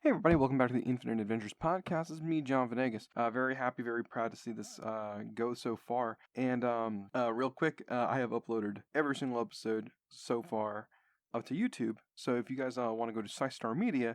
Hey everybody, welcome back to the Infinite Adventures podcast. This is me, John Venegas. Very happy, very proud to see this go so far. And real quick, I have uploaded every single episode so far up to YouTube. So if you guys want to go to Sci-Star Media,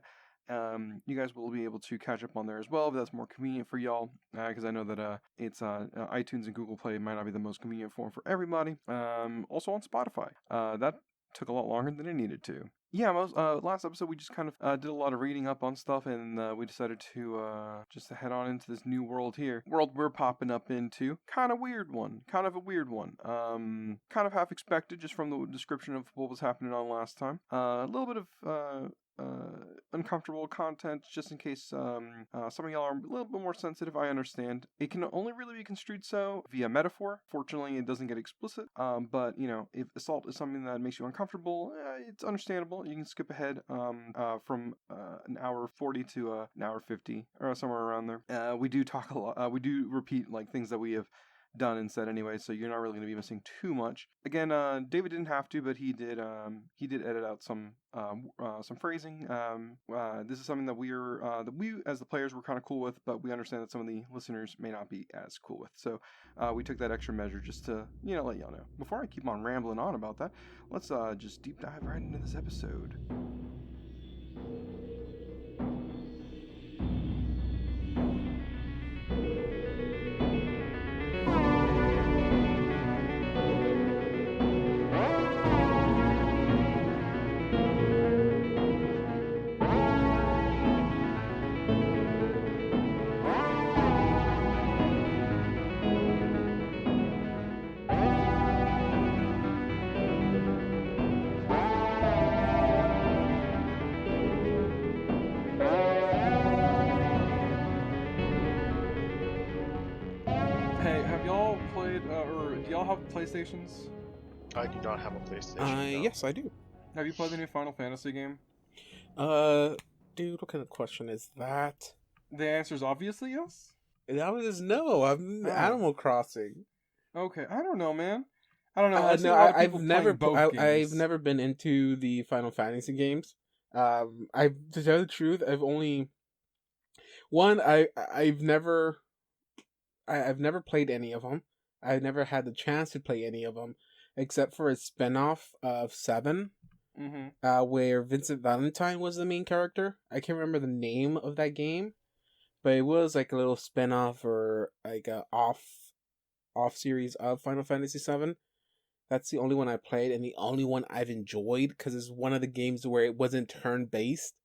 you guys will be able to catch up on there as well if that's more convenient for y'all. Because I know that it's iTunes and Google Play might not be the most convenient form for everybody. Also on Spotify. That took a lot longer than it needed to. Yeah, last episode we just kind of did a lot of reading up on stuff, and we decided to just to head on into this new world here. World we're popping up into. Kind of a weird one. Kind of half expected just from the description of what was happening on last time. A little bit of uncomfortable content, just in case some of y'all are a little bit more sensitive. I understand. It can only really be construed so via metaphor. Fortunately, it doesn't get explicit. But if assault is something that makes you uncomfortable, it's understandable. You can skip ahead from an hour 40 to an hour 50 or somewhere around there. We do talk a lot. We do repeat like things that we have done and said anyway, so you're not really going to be missing too much. Again, David didn't have to, but he did edit out some phrasing. This is something that we as the players were kind of cool with, but we understand that some of the listeners may not be as cool with. So we took that extra measure just to let y'all know. Before I keep on rambling on about that, let's just deep dive right into this episode. PlayStations? I do not have a PlayStation. No. Yes, I do. Have you played the new Final Fantasy game? Dude, what kind of question is that? The answer is obviously yes. The answer is no. I'm Animal Crossing. Okay, I don't know, man. I don't know. I've never been into the Final Fantasy games. To tell the truth, I've never played any of them. I've never had the chance to play any of them, except for a spinoff of 7, where Vincent Valentine was the main character. I can't remember the name of that game, but it was like a little spinoff or like a off series of Final Fantasy 7. That's the only one I played, and the only one I've enjoyed, because it's one of the games where it wasn't turn-based.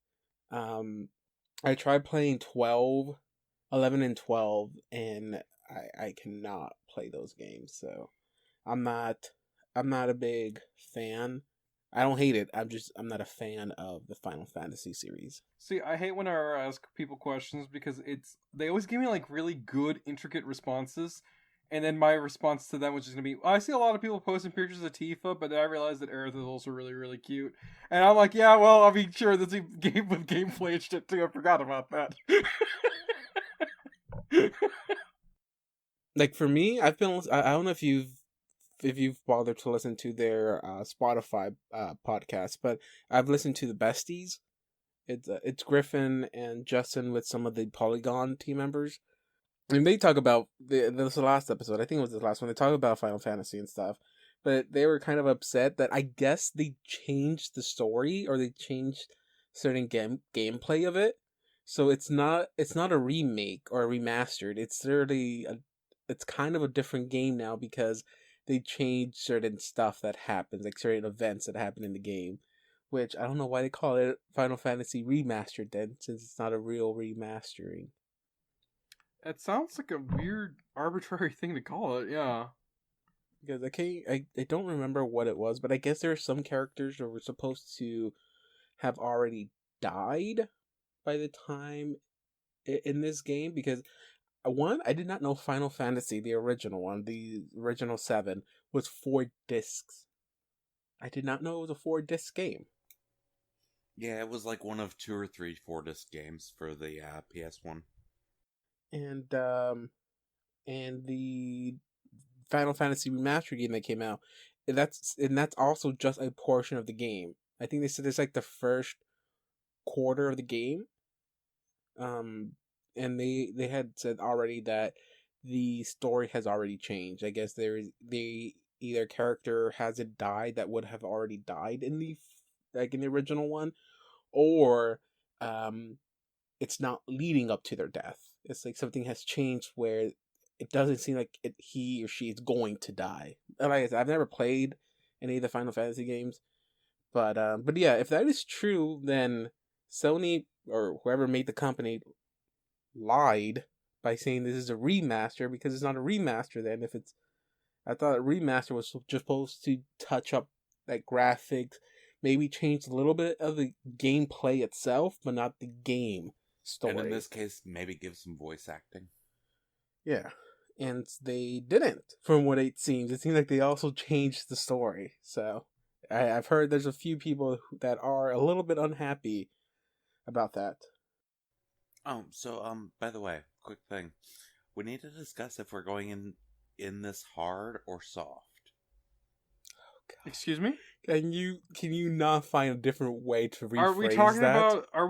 I tried playing 11 and 12, and I cannot play those games, so I'm not a big fan. I don't hate it. I'm not a fan of the Final Fantasy series. See, I hate when I ask people questions because they always give me like really good, intricate responses, and then my response to them was just gonna be, I see a lot of people posting pictures of Tifa, but then I realized that Aerith is also really, really cute, and I'm like, yeah, well, I mean, sure, there's a game with gameplay and shit too. I forgot about that. Like for me, I don't know if you've bothered to listen to their Spotify podcast, but I've listened to the Besties. It's Griffin and Justin with some of the Polygon team members, and they talk about this was the last episode. I think it was the last one. They talk about Final Fantasy and stuff, but they were kind of upset that I guess they changed the story or they changed certain gameplay of it, so it's not a remake or a remastered. It's kind of a different game now because they changed certain stuff that happens, like certain events that happen in the game, which I don't know why they call it Final Fantasy Remastered then, since it's not a real remastering. It sounds like a weird, arbitrary thing to call it, yeah. Because I don't remember what it was, but I guess there are some characters that were supposed to have already died by the time in this game, because one, I did not know Final Fantasy, the original one, the original 7, was 4 discs. I did not know it was a 4-disc game. Yeah, it was like one of 2 or 3 4-disc games for the PS1. And the Final Fantasy Remastered game that came out, that's also just a portion of the game. I think they said it's like the first quarter of the game And they had said already that the story has already changed. I guess the either character hasn't died that would have already died in the original one, or it's not leading up to their death. It's like something has changed where it doesn't seem like he or she is going to die. And like I said, I've never played any of the Final Fantasy games, but yeah, if that is true, then Sony or whoever made the company lied by saying this is a remaster, because it's not a remaster. Then if it's, I thought a remaster was just supposed to touch up like graphics, maybe change a little bit of the gameplay itself, but not the game story. And in this case, maybe give some voice acting. Yeah, and they didn't. From what it seems like they also changed the story. So I've heard there's a few people that are a little bit unhappy about that. By the way, quick thing. We need to discuss if we're going in this hard or soft. Excuse me? Can you not find a different way to rephrase Are we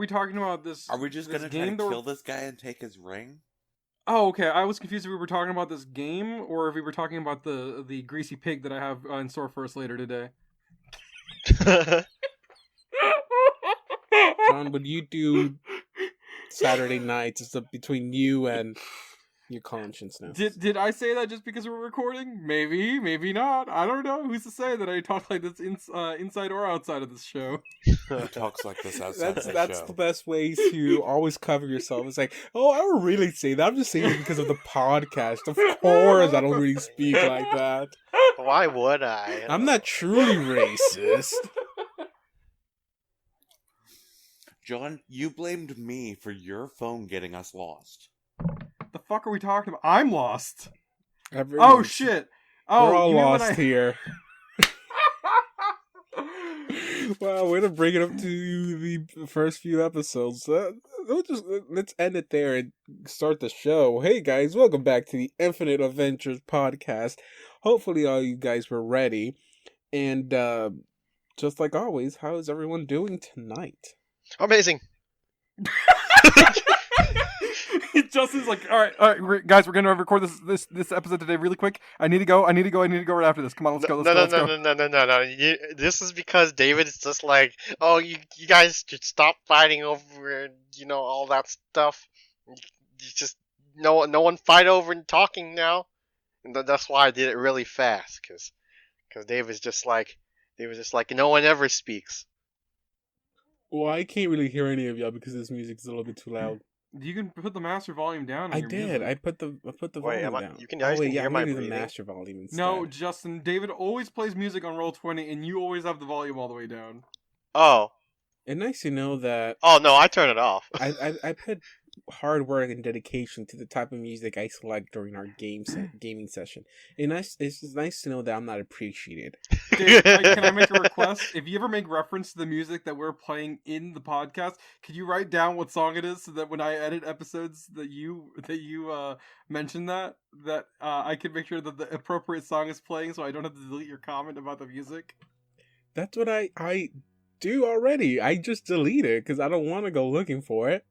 talking about this? Are we just gonna try to kill this guy and take his ring? Oh, okay. I was confused if we were talking about this game or if we were talking about the greasy pig that I have in store for us later today. John, would you do Saturday nights? It's between you and your conscience now. Did I say that just because we're recording? Maybe, maybe not. I don't know. Who's to say that I talk like this inside or outside of this show? He talks like this outside That's the that's show. the best way to always cover yourself. It's like, oh, I don't really say that. I'm just saying it because of the podcast. Of course, I don't really speak like that. Why would I? I'm not truly racist. John, you blamed me for your phone getting us lost. The fuck are we talking about? I'm lost. Everyone's- Oh shit. Oh, we're all you mean when lost here. Well, we're gonna bring it up to the first few episodes. Let's end it there and start the show. Hey guys, welcome back to the Infinite Adventures podcast. Hopefully, all you guys were ready. And just like always, how is everyone doing tonight? Amazing. Justin's like, all right, guys, we're gonna record this episode today really quick. I need to go right after this. Come on, let's go. No. This is because David is just like, oh, you guys should stop fighting over, all that stuff. You just no one fight over and talking now, and that's why I did it really fast, because David's just like, no one ever speaks. Well, I can't really hear any of y'all because this music is a little bit too loud. You can put the master volume down. I did. I put the volume down. You can hear my I'm breathing. the master volume instead. No, Justin. David always plays music on Roll20, and you always have the volume all the way down. Oh. It's nice to know that. Oh no, I turn it off. I put hard work and dedication to the type of music I select during our gaming session. And it's just nice to know that I'm not appreciated. Dave, can I make a request? If you ever make reference to the music that we're playing in the podcast, could you write down what song it is so that when I edit episodes that you mention that I can make sure that the appropriate song is playing, so I don't have to delete your comment about the music? That's what I do already. I just delete it because I don't want to go looking for it.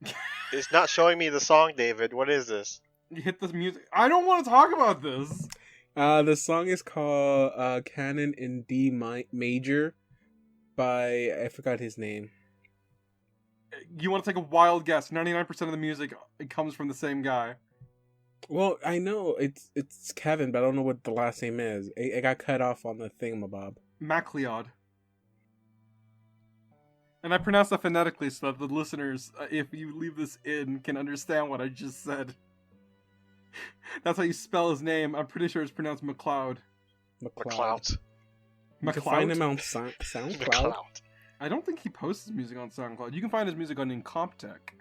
It's not showing me the song, David. What is this? You hit the music. I don't want to talk about this. The song is called Canon in D Major by, I forgot his name. You want to take a wild guess? 99% of the music, it comes from the same guy. Well, I know it's Kevin, but I don't know what the last name is. It got cut off on the thingamabob. MacLeod. And I pronounce that phonetically so that the listeners, if you leave this in, can understand what I just said. That's how you spell his name. I'm pretty sure it's pronounced MacLeod. MacLeod. You can find him on SoundCloud. I don't think he posts his music on SoundCloud. You can find his music on Incomptech,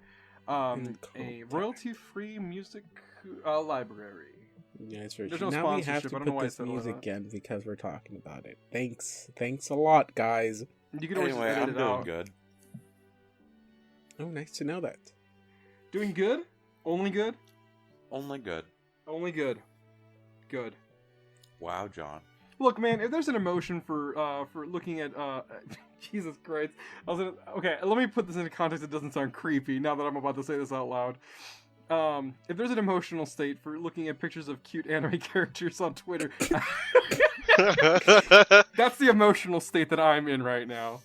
a royalty-free music library. Yeah, it's very There's true. no Now we sponsorship. have to I don't know put why I this said all music that. in because we're talking about it. Thanks a lot, guys. You can always Anyway, edit I'm it doing out. good. Oh, nice to know that. Doing good? Only good? Only good. Only good. Good. Wow, John. Look, man, if there's an emotion for looking at Jesus Christ. Okay, let me put this into context. It doesn't sound creepy now that I'm about to say this out loud. If there's an emotional state for looking at pictures of cute anime characters on Twitter, that's the emotional state that I'm in right now.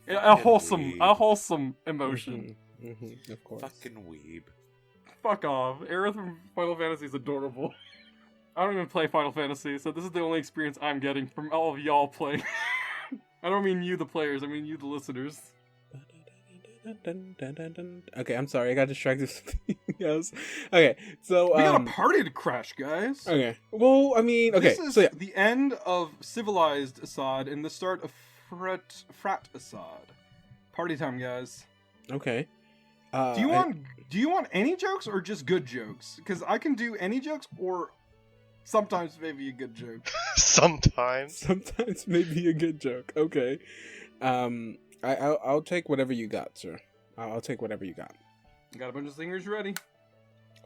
A wholesome emotion. Of course. Fucking weeb. Fuck off. Aerith from Final Fantasy is adorable. I don't even play Final Fantasy, so this is the only experience I'm getting from all of y'all playing. I don't mean you, the players. I mean you, the listeners. Okay, I'm sorry. I got distracted with something else. Okay, so we got a party to crash, guys. Okay. Well, I mean, okay. This is so yeah. the end of civilized Assad and the start of frat Assad. Party time, guys. Okay. Do you want any jokes or just good jokes? Because I can do any jokes or sometimes maybe a good joke. Sometimes maybe a good joke. Okay. I'll take whatever you got, sir. I'll take whatever you got. Got a bunch of singers ready.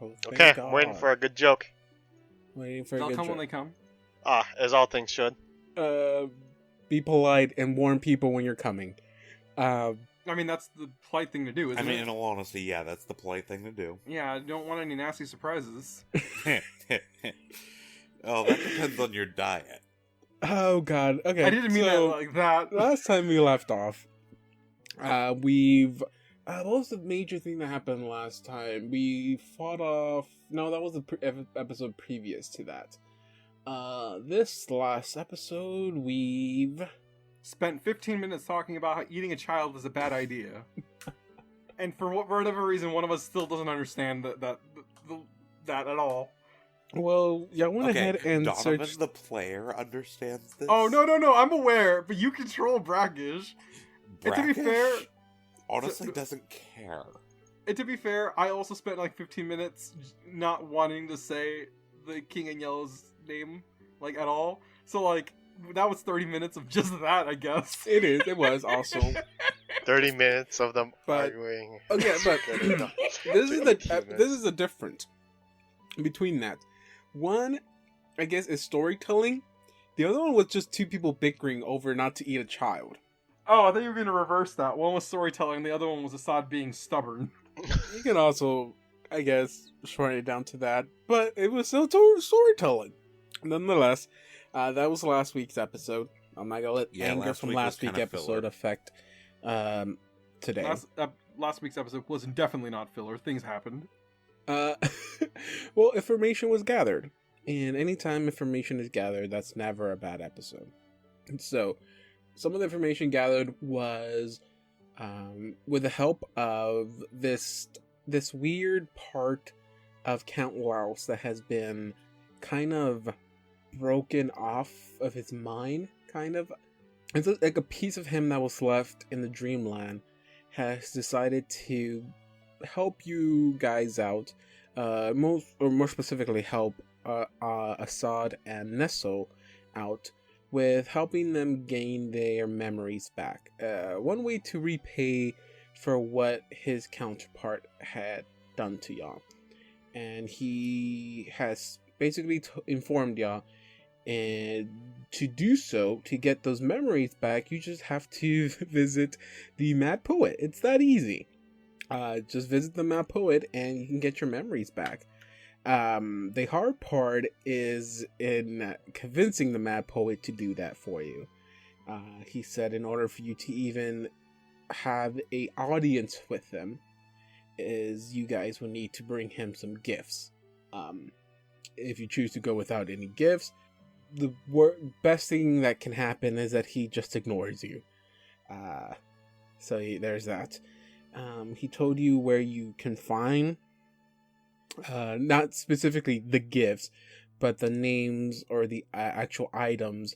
Oh, okay, I'm waiting for a good joke. Waiting for They'll a good come joke. when they come. As all things should. Be polite and warn people when you're coming. I mean, that's the polite thing to do, isn't it? I mean, in all honesty, yeah, that's the polite thing to do. Yeah, I don't want any nasty surprises. Oh, that depends on your diet. Oh, God. Okay. I didn't mean that like that. Last time we left off, what was the major thing that happened last time? We fought off... No, that was the episode previous to that. This last episode, we've... spent 15 minutes talking about how eating a child is a bad idea. And for whatever reason, one of us still doesn't understand that at all. Well, yeah, I went ahead and Donovan, searched... the player, understands this. Oh, no, I'm aware, but you control Brackish. And to be fair... honestly doesn't care. And to be fair, I also spent like 15 minutes not wanting to say the King in Yellow's name, like, at all. So, like, that was 30 minutes of just that, I guess. It was also 30 minutes of them But- arguing. okay, but this is the difference between that. One, I guess, is storytelling. The other one was just two people bickering over not to eat a child. Oh, I thought you were going to reverse that. One was storytelling, the other one was Assad being stubborn. You can also, I guess, shorten it down to that, but it was still storytelling. Nonetheless, that was last week's episode. I'm not gonna let anger from last week's episode affect today. Last week's episode was definitely not filler. Things happened. Well, information was gathered, and anytime information is gathered, that's never a bad episode. And so, some of the information gathered was with the help of this weird part of Count Laos that has been kind of broken off of his mind, kind of. It's like a piece of him that was left in the dreamland has decided to help you guys out, more specifically help Assad and Nesso out with helping them gain their memories back. One way to repay for what his counterpart had done to y'all. And he has basically informed y'all, and to do so, to get those memories back, you just have to visit the Mad Poet. It's that easy. Just visit the Mad Poet and you can get your memories back. The hard part is in convincing the Mad Poet to do that for you. He said in order for you to even have a audience with him, is you guys will need to bring him some gifts. If you choose to go without any gifts, the best thing that can happen is that he just ignores you. So there's that. He told you where you can find, not specifically the gifts, but the names or the actual items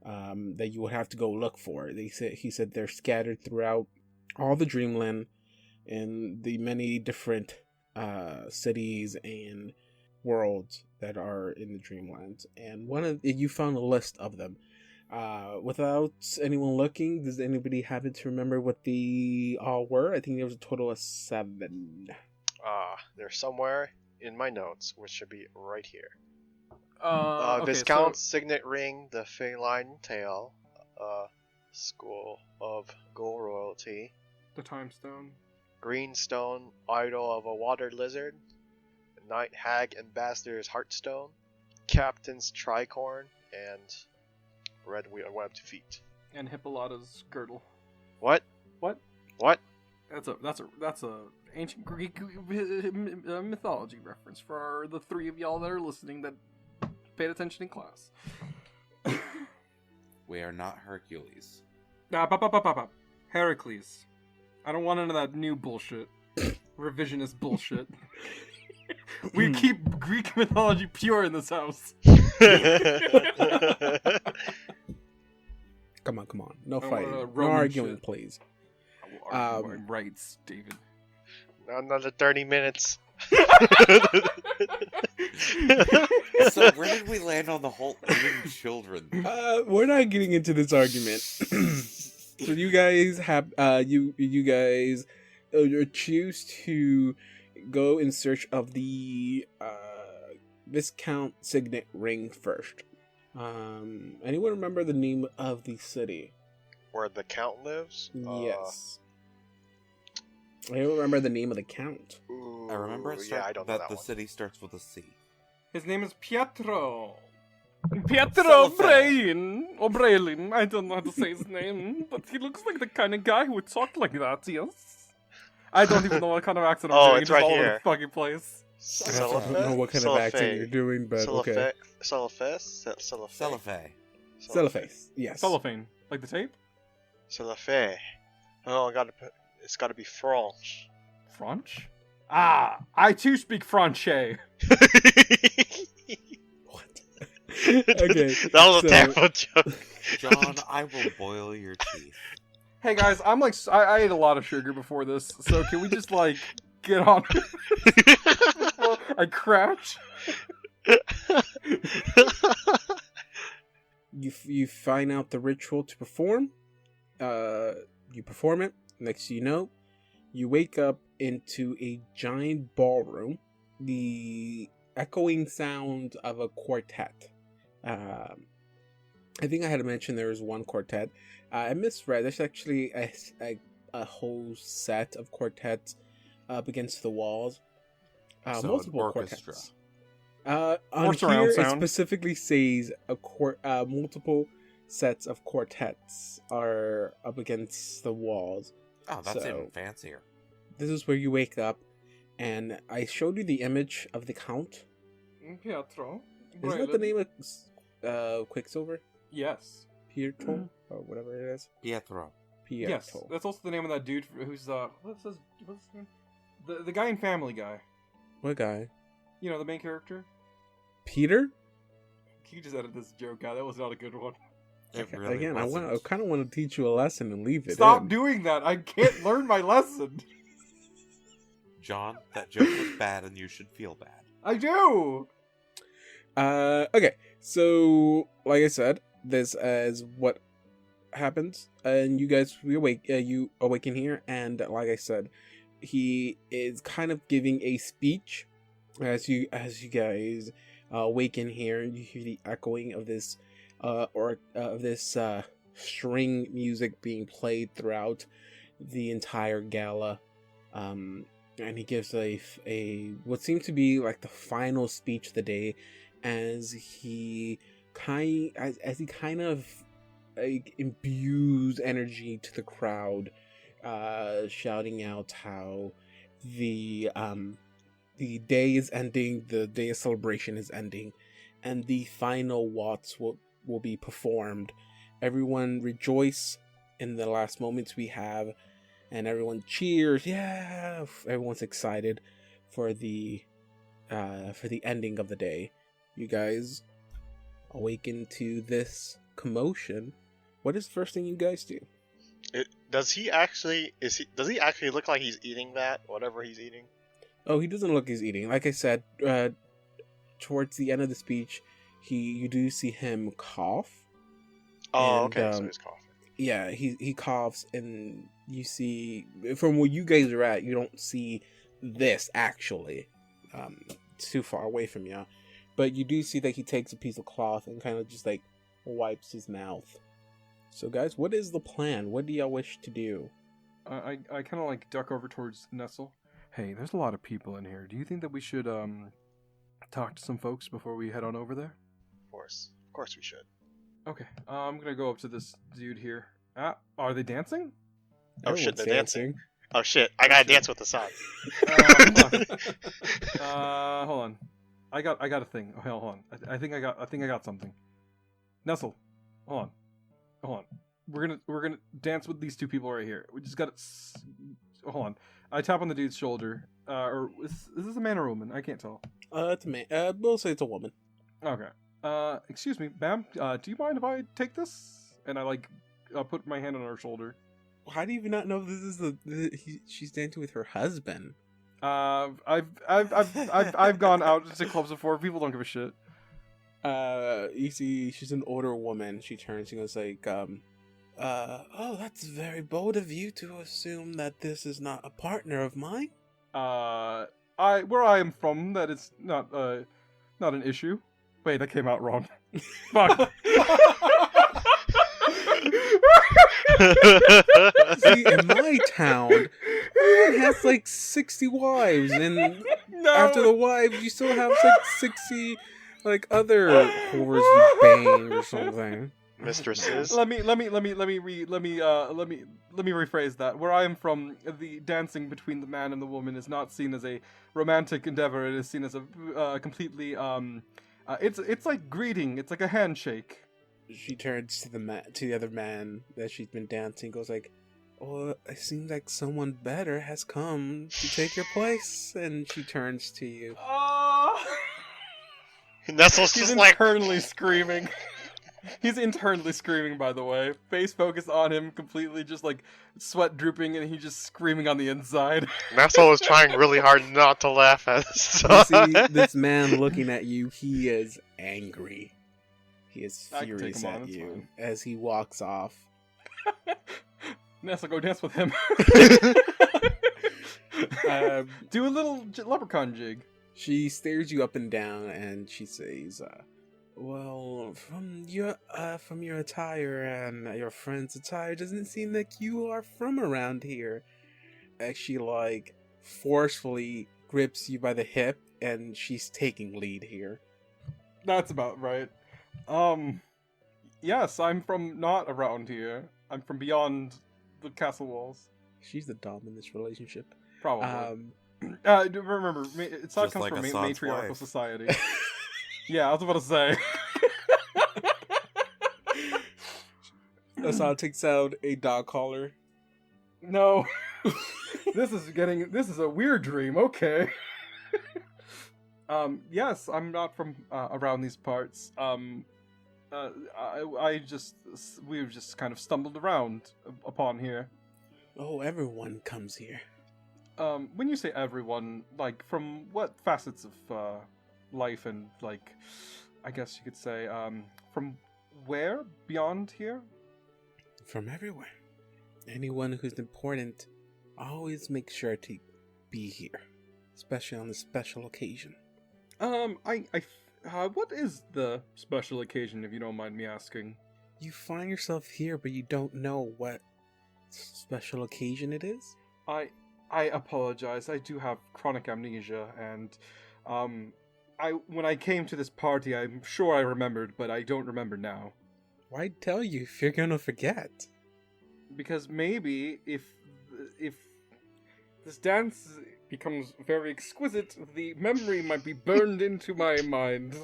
that you would have to go look for. He said they're scattered throughout all the Dreamland and the many different cities and worlds that are in the Dreamlands. And you found a list of them. Without anyone looking, does anybody happen to remember what they all were? I think there was a total of 7. They're somewhere in my notes, which should be right here. Okay, Viscount's Signet Ring, the Feline Tail, School of Ghoul Royalty. The Time Stone. Greenstone, Idol of a Water Lizard. Night Hag Ambassador's Heartstone. Captain's Tricorn, and Red Webbed Feet. And Hippolyta's girdle. What? What? What? That's a ancient Greek mythology reference for the three of y'all that are listening that paid attention in class. We are not Hercules. Heracles. I don't want none of that new bullshit. Revisionist bullshit. We keep Greek mythology pure in this house. Come on. No I fighting. want No Roman arguing, shit. please. I will argue my rights, David. Another 30 minutes. So where did we land on the whole eating children? We're not getting into this argument. So you guys have you guys choose to go in search of the Viscount Signet Ring first. Anyone remember the name of the city? Where the Count lives? Yes. I don't remember the name of the Count. I remember I don't know that the one. city starts with a C. His name is Pietro. Pietro Cellophane. O'Brien. I don't know how to say his name, but he looks like the kind of guy who would talk like that, yes? I don't even know what kind of accent I'm Oh, doing. it's Just right all over here. the fucking place. I don't know what kind of accent you're doing, but okay. Cellophane. Cellophane. Yes. Cellophane. Like the tape? Cellophane. Oh, it's gotta be French. French? Ah, I too speak Francais. What? Okay. That was a terrible joke. John, I will boil your teeth. Hey guys, I'm like, I ate a lot of sugar before this, so can we just like get on before I crash? You find out the ritual to perform. You perform it. Next thing you know, you wake up into a giant ballroom. The echoing sound of a quartet. I think I had to mention there was one quartet. I misread. There's actually a whole set of quartets up against the walls. So Multiple an orchestra. quartets. On Or surround here, it sound. specifically says multiple sets of quartets are up against the walls. Oh, that's So- even fancier. This is where you wake up, and I showed you the image of the Count. Pietro. Isn't that the name of Quicksilver? Yes. Pietro? Or whatever it is? Pietro. Pietro. Yes. That's also the name of that dude who's what's his name? The guy in Family Guy. What guy? You know, the main character. Peter? You just edited this joke out. That was not a good one. It really Again, I wasn't. kind of want to teach you a lesson and leave it Stop in. doing that. I can't learn my lesson. John, that joke was bad and you should feel bad. I do. Okay, so like I said, this is what happens, and you guys you awaken here, and like I said, he is kind of giving a speech as you guys awaken here. You hear the echoing of this string music being played throughout the entire gala, and he gives a what seems to be like the final speech of the day, as he kind of like imbues energy to the crowd, shouting out how the day is ending, the day of celebration is ending, and the final waltz will be performed. Everyone rejoice in the last moments we have, and everyone cheers. Yeah, everyone's excited for the ending of the day. You guys awaken to this commotion. What is the first thing you guys do? Does he actually look like he's eating that? Whatever he's eating? Oh, he doesn't look he's eating. Like I said, towards the end of the speech, you do see him cough. Oh, And, okay, so he's coughing. Yeah, he coughs, and you see, from where you guys are at, you don't see this actually. It's too far away from you. But you do see that he takes a piece of cloth and kind of just like wipes his mouth. So, guys, what is the plan? What do y'all wish to do? I kind of like duck over towards Nestle. Hey, there's a lot of people in here. Do you think that we should talk to some folks before we head on over there? Of course we should. Okay, I'm gonna go up to this dude here. Are they dancing? Oh shit, Everyone's they're dancing. Oh shit, I gotta dance with the song. Hold on. I got a thing. Oh, hold on. I think I got something. Nestle, hold on. We're gonna dance with these two people right here. We just gotta. Hold on. I tap on the dude's shoulder. Or is this a man or a woman? I can't tell. It's a man. We'll say it's a woman. Okay. Excuse me, ma'am. Do you mind if I take this? And I put my hand on her shoulder. How do you not know this is she's dancing with her husband? I've gone out to clubs before. People don't give a shit. You see, she's an older woman. She turns and goes like, oh, that's very bold of you to assume that this is not a partner of mine. Where I am from, that it's not an issue. Wait, that came out wrong. Fuck. See, in my town, everyone has like 60 wives, and after the wives, you still have like 60 like other whores you bang or something. Mistresses. Let me rephrase that. Where I am from, the dancing between the man and the woman is not seen as a romantic endeavor. It is seen as a completely it's like greeting. It's like a handshake. She turns to the other man that she's been dancing. Goes like, "Oh, it seems like someone better has come to take your place." And she turns to you. Nestle's He's just like internally screaming. He's internally screaming, by the way. Face focused on him, completely just like sweat drooping, and he's just screaming on the inside. Nestle is trying really hard not to laugh at this. You see this man looking at you. He is angry. He is furious at you as he walks off. Nessa, go dance with him. Do a little leprechaun jig. She stares you up and down, and she says, "Well, from your attire and your friend's attire, doesn't seem like you are from around here." And she like forcefully grips you by the hip, and she's taking lead here. That's about right. Yes, I'm from not around here. I'm from beyond the castle walls. She's the dom in this relationship. Probably. Remember, it's not Just comes like from Assad's matriarchal wife. society. Yeah, I was about to say. Assad takes out a dog collar. No. This is a weird dream. Okay. Yes, I'm not from around these parts. We've just kind of stumbled around upon here. Oh, everyone comes here. When you say everyone, like, from what facets of life and, like, I guess you could say, from where beyond here? From everywhere. Anyone who's important always makes sure to be here, especially on this special occasion. What is the special occasion, if you don't mind me asking? You find yourself here, but you don't know what special occasion it is? I apologize. I do have chronic amnesia, and when I came to this party, I'm sure I remembered, but I don't remember now. Why tell you if you're gonna forget? Because maybe if this dance becomes very exquisite, the memory might be burned into my mind.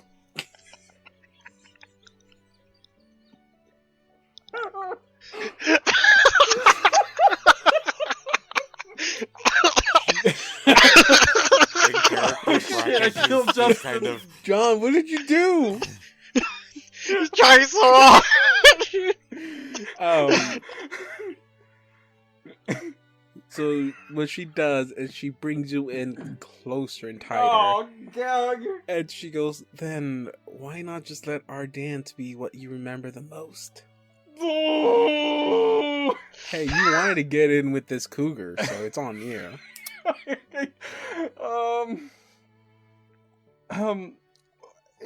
Shit, I killed Justin. Kind of John, what did you do? he's trying so hard. So what she does is she brings you in closer and tighter. Oh, God. And she goes, then why not just let our dance be what you remember the most? Oh. Hey, you wanted to get in with this cougar, so it's on you.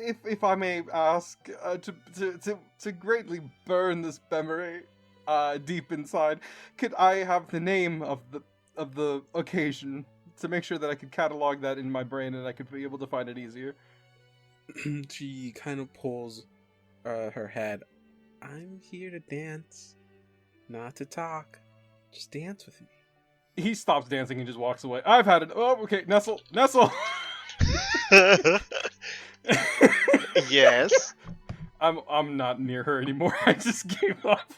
if I may ask, to greatly burn this memory deep inside, could I have the name of the occasion to make sure that I could catalog that in my brain and I could be able to find it easier? She kind of pulls her head. I'm here to dance, not to talk. Just dance with me. He stops dancing and just walks away. I've had it. Oh, okay, Nestle. Yes. I'm not near her anymore. I just gave up.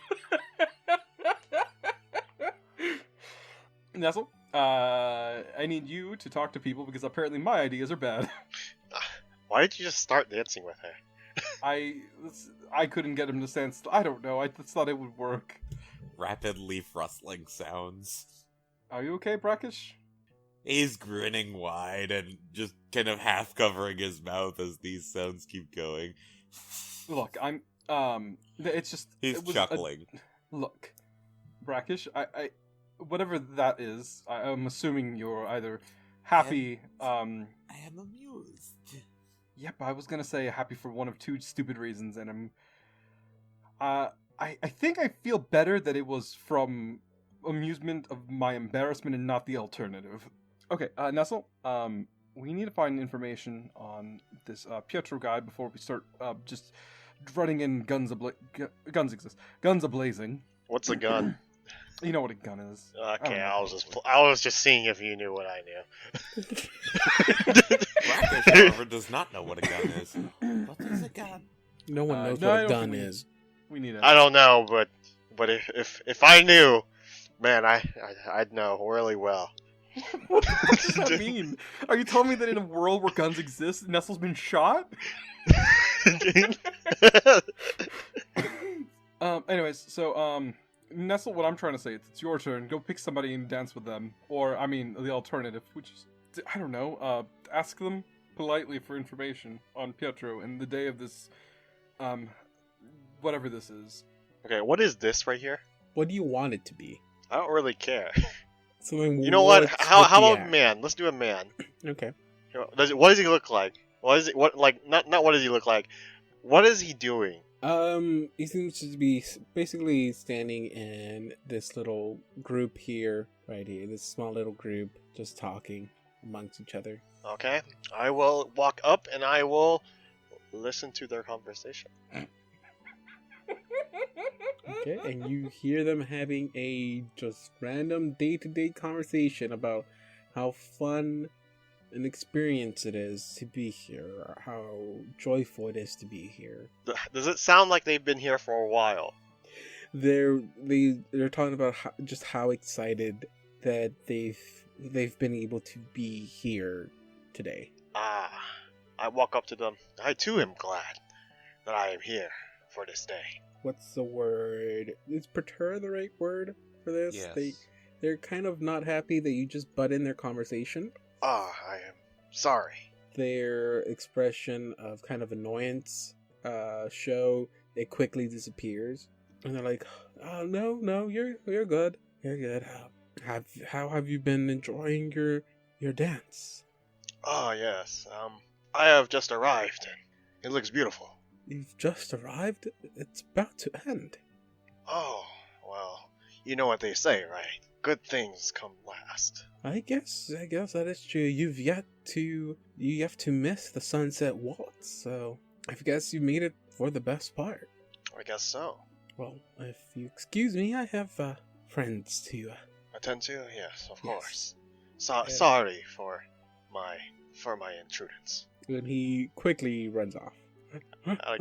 Nestle, I need you to talk to people because apparently my ideas are bad. Why did you just start dancing with her? I couldn't get him to stand still. I don't know. I just thought it would work. Rapid leaf rustling sounds. Are you okay, Brackish? He's grinning wide and just kind of half covering his mouth as these sounds keep going. Look, it's just... He's chuckling. Look, Brackish, I whatever that is, I'm assuming you're either happy, I am amused. Yep, I was gonna say happy for one of two stupid reasons, and I think I feel better that it was from amusement of my embarrassment and not the alternative. Okay, Nestle, we need to find information on this Pietro guy before we start just running in guns a-blazing. What's a gun? You know what a gun is. Okay, I was just seeing if you knew what I knew. Brackish, however, does not know what a gun is. What is a gun? No one knows no, I what a don't gun think is. We need it. I don't know, but if I knew, man, I'd know really well. What does that mean? Are you telling me that in a world where guns exist, Nestle's been shot? Anyways, so, Nestle, what I'm trying to say is it's your turn. Go pick somebody and dance with them. Or, I mean, the alternative, which is, I don't know, ask them politely for information on Pietro and the day of this, whatever this is. Okay, what is this right here? What do you want it to be? I don't really care. Something. You know what? what's How with the about act? man? Let's do a man. Okay. What does he look like? Not what does he look like? What is he doing? He seems to be basically standing in this little group here, right here. This small little group, just talking amongst each other. Okay, I will walk up and I will listen to their conversation. Okay, and you hear them having a just random day-to-day conversation about how fun an experience it is to be here, or how joyful it is to be here. Does it sound like they've been here for a while? They're talking about just how excited that they've been able to be here today. I walk up to them. I too am glad that I am here for this day. What's the word? Is perter the right word for this? Yes. They're kind of not happy that you just butt in their conversation. I am sorry. Their expression of kind of annoyance show, it quickly disappears, and they're like, "Oh no, you're good, you're good. How have you been enjoying your dance?" Oh yes, I have just arrived and it looks beautiful. You've just arrived. It's about to end. Oh well, you know what they say, right? Good things come last. I guess that is true. You've yet to miss the Sunset Waltz, so I guess you made it for the best part. I guess so. Well, if you excuse me, I have friends to Attend to? Yes, of Yes. course. Sorry for my intrudence. And he quickly runs off.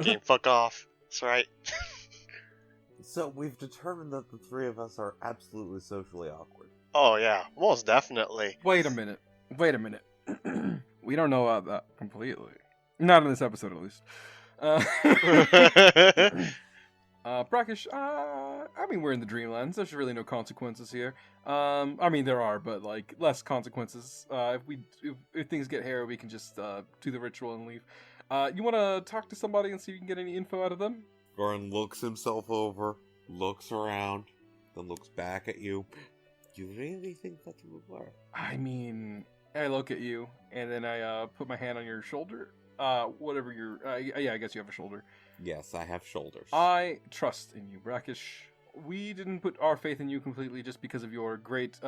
Game fuck off. That's right. So we've determined that the three of us are absolutely socially awkward. Oh yeah, most definitely. Wait a minute. We don't know that completely. Not in this episode, at least. Brackish, I mean, we're in the Dreamlands. There's really no consequences here. I mean, there are, but, like, less consequences. If things get hairy, we can just do the ritual and leave. You want to talk to somebody and see if you can get any info out of them? Goran looks himself over, looks around, then looks back at you. You really think that would work? I mean, I look at you, and then I put my hand on your shoulder. whatever your, yeah, I guess you have a shoulder. Yes, I have shoulders. I trust in you, Brackish. We didn't put our faith in you completely just because of your great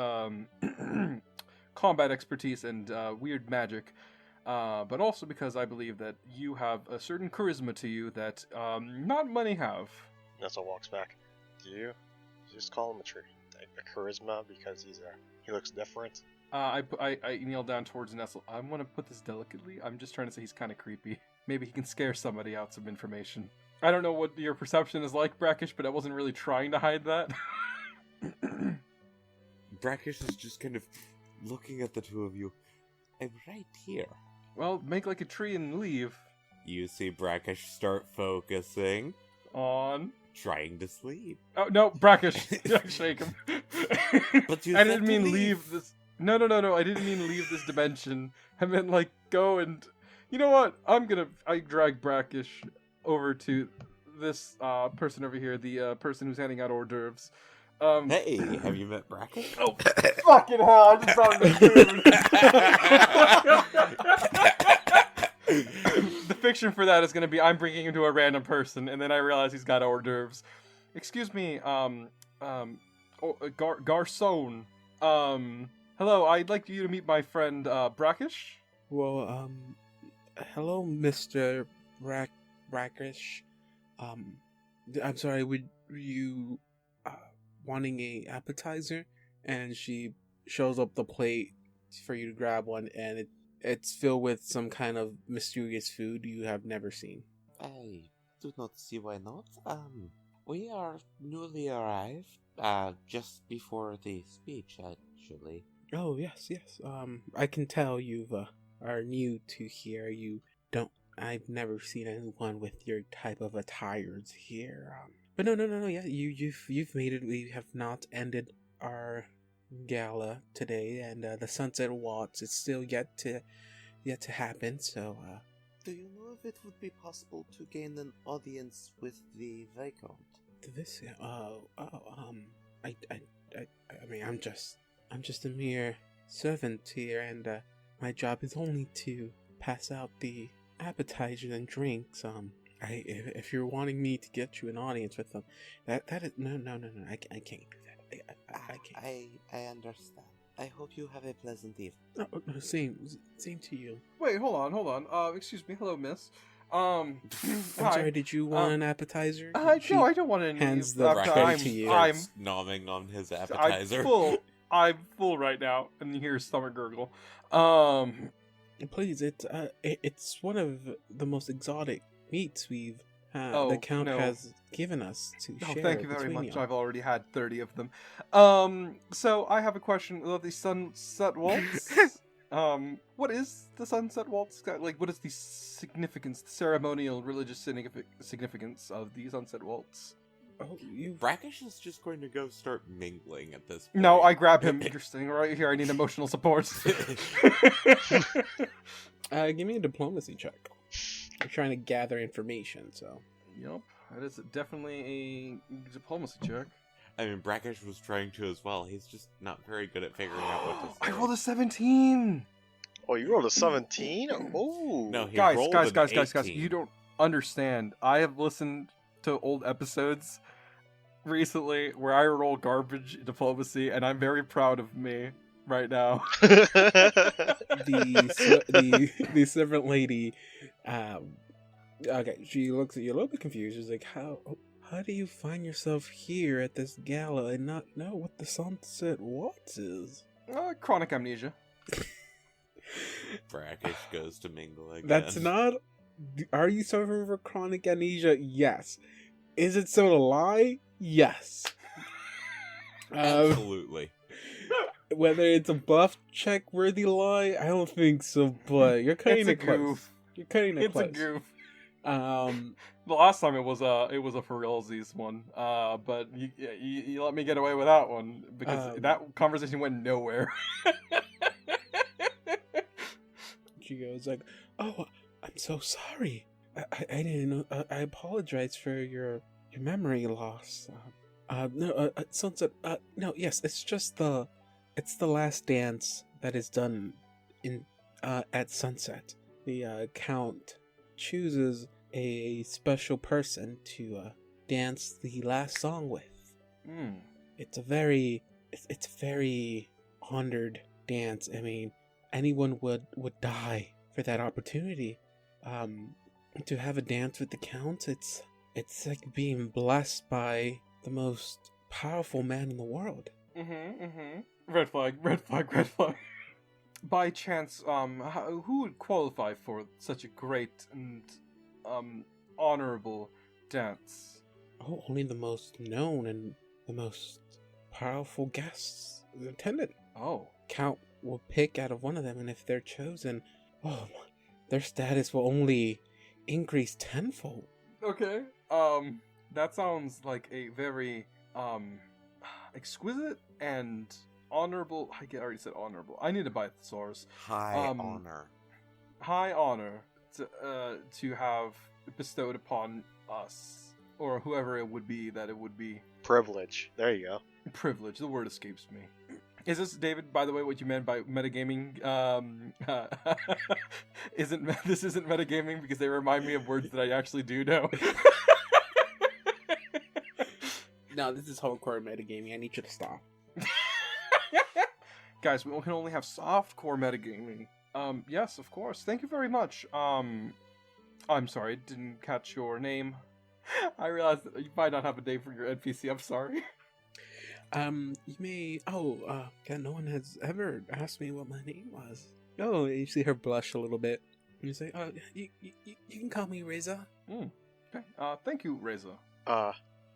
combat expertise and weird magic, but also because I believe that you have a certain charisma to you that not many have. Nestle walks back. Do you just call him a charisma because he looks different? I kneel down towards Nestle. I want to put this delicately. I'm just trying to say he's kind of creepy. Maybe he can scare somebody out some information. I don't know what your perception is like, Brackish, but I wasn't really trying to hide that. Brackish is just kind of looking at the two of you. I'm right here. Well, make like a tree and leave. You see Brackish start focusing. On. Trying to sleep. Oh, no, Brackish. Shake him. But you I said didn't to mean leave. leave this. No. I didn't mean leave this dimension. I meant like go and. You know what? I drag Brackish over to this person over here, the person who's handing out hors d'oeuvres. Hey, have you met Brackish? Oh, fucking hell! I just thought of the food. The fiction for that is going to be I'm bringing him to a random person, and then I realize he's got hors d'oeuvres. Excuse me, garçon. Hello, I'd like you to meet my friend Brackish. Well, hello, Mr. Brackish. I'm sorry, were you wanting a appetizer? And she shows up the plate for you to grab one, and it's filled with some kind of mysterious food you have never seen. I do not see why not. We are newly arrived, just before the speech, actually. Oh, yes. I can tell you are new to here. I've never seen anyone with your type of attires here. But no, yeah, you've made it. We have not ended our gala today, and the Sunset Waltz is still yet to happen. So, do you know if it would be possible to gain an audience with the Viscount? I mean, I'm just a mere servant here, and my job is only to pass out the appetizers and drinks. If you're wanting me to get you an audience with them, that is no, I can't do that. I can't. I understand. I hope you have a pleasant evening. No, same to you. Wait, hold on. Excuse me. Hello, miss. I'm sorry. Did you want an appetizer? No, I don't want any. Hands the tray to you. I'm nomming on his appetizer. I'm full right now, and you hear his stomach gurgle. Please, it's one of the most exotic meats we've had. Oh, the Count no. has given us to share. Thank you very between much. you. I've already had 30 of them. So I have a question about the Sunset Waltz. What is the Sunset Waltz? Like, what is the significance, the ceremonial, religious significance of the Sunset Waltz? Oh, you. Brackish is just going to go start mingling at this point. No, I grab him. You're sitting right here. I need emotional support. Give me a diplomacy check. I'm trying to gather information, so. Yep, that is definitely a diplomacy check. I mean, Brackish was trying to as well. He's just not very good at figuring out what to I say. rolled a 17. Oh, you rolled a 17? Oh. No, he Guys, rolled an guys, 18. you don't understand. I have listened to old episodes recently where I roll garbage diplomacy, and I'm very proud of me right now. The servant lady, okay, she looks at you a little bit confused. She's like, how do you find yourself here at this gala and not know what the Sunset Waltz is? Chronic amnesia. Brackish goes to mingle again. That's not. Are you suffering from chronic amnesia? Yes. Is it so to lie? Yes. Absolutely. Whether it's a buff check worthy lie, I don't think so. But you're cutting it close. Goof. You're cutting it It's close. a goof. The last time it was a for realsies one. But you let me get away with that one because that conversation went nowhere. She goes like, "Oh, I'm so sorry. I didn't know. I apologize for your memory loss. Sunset. No, yes, it's just the last dance that is done in at sunset. The Count chooses a special person to dance the last song with. It's a very honored dance. I mean, anyone would die for that opportunity. To have a dance with the Count, it's like being blessed by the most powerful man in the world. Red flag, red flag, red flag. By chance, who would qualify for such a great and, honorable dance? Oh, only the most known and the most powerful guests attended. Oh. Count will pick out of one of them, and if they're chosen, their status will only increase tenfold. Okay. That sounds like a very, exquisite and honorable. I already said honorable. I need to buy a thesaurus. High honor. High honor to have bestowed upon us, or whoever it would be that it would be. Privilege. There you go. Privilege. The word escapes me. Is this, David, by the way, what you meant by metagaming? This isn't metagaming because they remind me of words that I actually do know. No, this is hardcore metagaming. I need you to stop. Guys, we can only have softcore metagaming. Yes, of course. Thank you very much. I'm sorry, didn't catch your name. I realized that you might not have a name for your NPC. I'm sorry. You may... God, no one has ever asked me what my name was. Oh, you see her blush a little bit. You say, you can call me Reza. Okay. Thank you, Reza.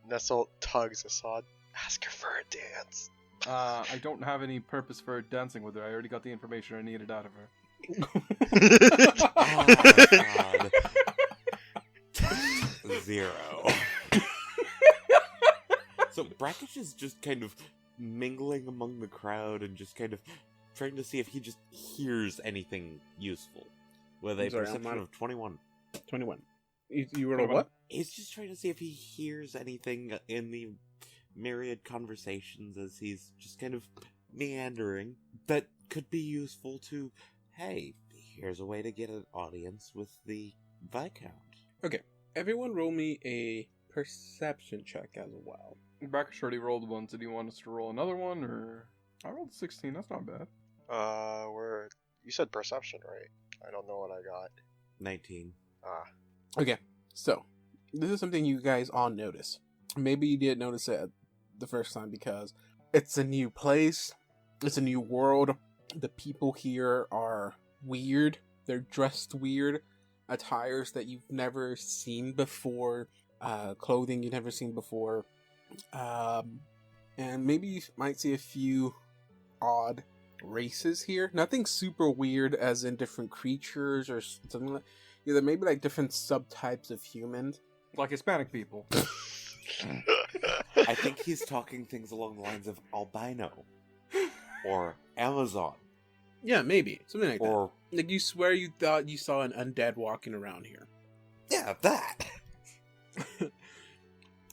Nestle tugs Assad. Ask her for a dance. I don't have any purpose for dancing with her. I already got the information I needed out of her. Oh, God. 0. So Brackish is just kind of mingling among the crowd and just kind of trying to see if he just hears anything useful. With a perception of 21. 21. You rolled a what? He's just trying to see if he hears anything in the myriad conversations as he's just kind of meandering that could be useful to, hey, here's a way to get an audience with the Viscount. Okay, everyone roll me a perception check as well. Brackish already rolled one, so do you want us to roll another one, or... I rolled 16, that's not bad. You said perception, right? I don't know what I got. 19. Okay, so, this is something you guys all notice. Maybe you didn't notice it the first time because it's a new place, it's a new world. The people here are weird. They're dressed weird. Attires that you've never seen before. Clothing you've never seen before. And maybe you might see a few odd races here. Nothing super weird as in different creatures or something like that. There may be like different subtypes of humans. Like Hispanic people. I think he's talking things along the lines of albino. Or Amazon. Yeah, maybe. Something like or, that. Like you swear you thought you saw an undead walking around here. Yeah, that.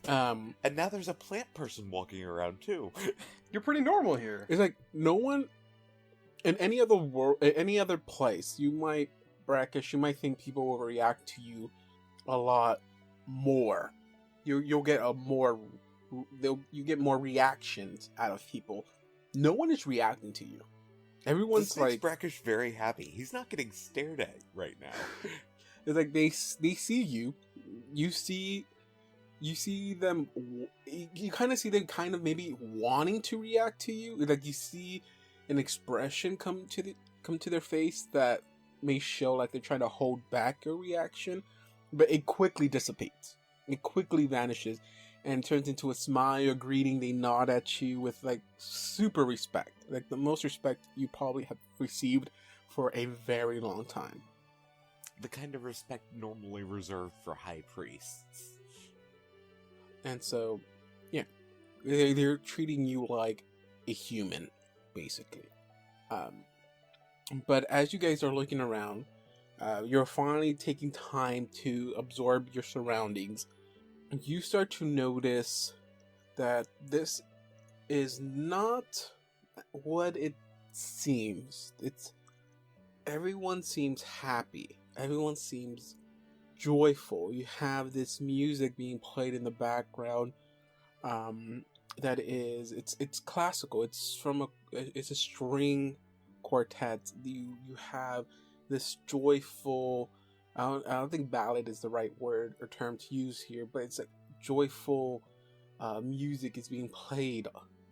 And now there's a plant person walking around too. You're pretty normal here. It's like no one in any other world, any other place, you might think people will react to you a lot more. You'll get you get more reactions out of people. No one is reacting to you. Everyone's this makes like Brackish very happy. He's not getting stared at right now. It's like they see you. You see them. You kind of see them kind of maybe wanting to react to you. Like you see an expression come to their face that may show like they're trying to hold back a reaction, but it quickly dissipates. It quickly vanishes and turns into a smile, a greeting. They nod at you with like super respect, like the most respect you probably have received for a very long time. The kind of respect normally reserved for high priests. And so, yeah, they're treating you like a human, basically. But as you guys are looking around, you're finally taking time to absorb your surroundings. You start to notice that this is not what it seems. Everyone seems happy. Everyone seems joyful. You have this music being played in the background. That is, it's classical. It's a string quartet. You have this joyful. I don't think ballad is the right word or term to use here, but it's a joyful music is being played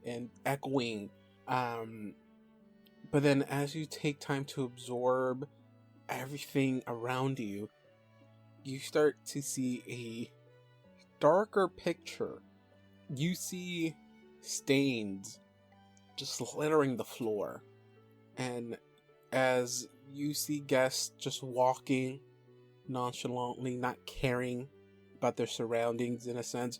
and echoing. But then as you take time to absorb everything around you, you start to see a darker picture. You see stains just littering the floor. And as you see guests just walking nonchalantly, not caring about their surroundings in a sense,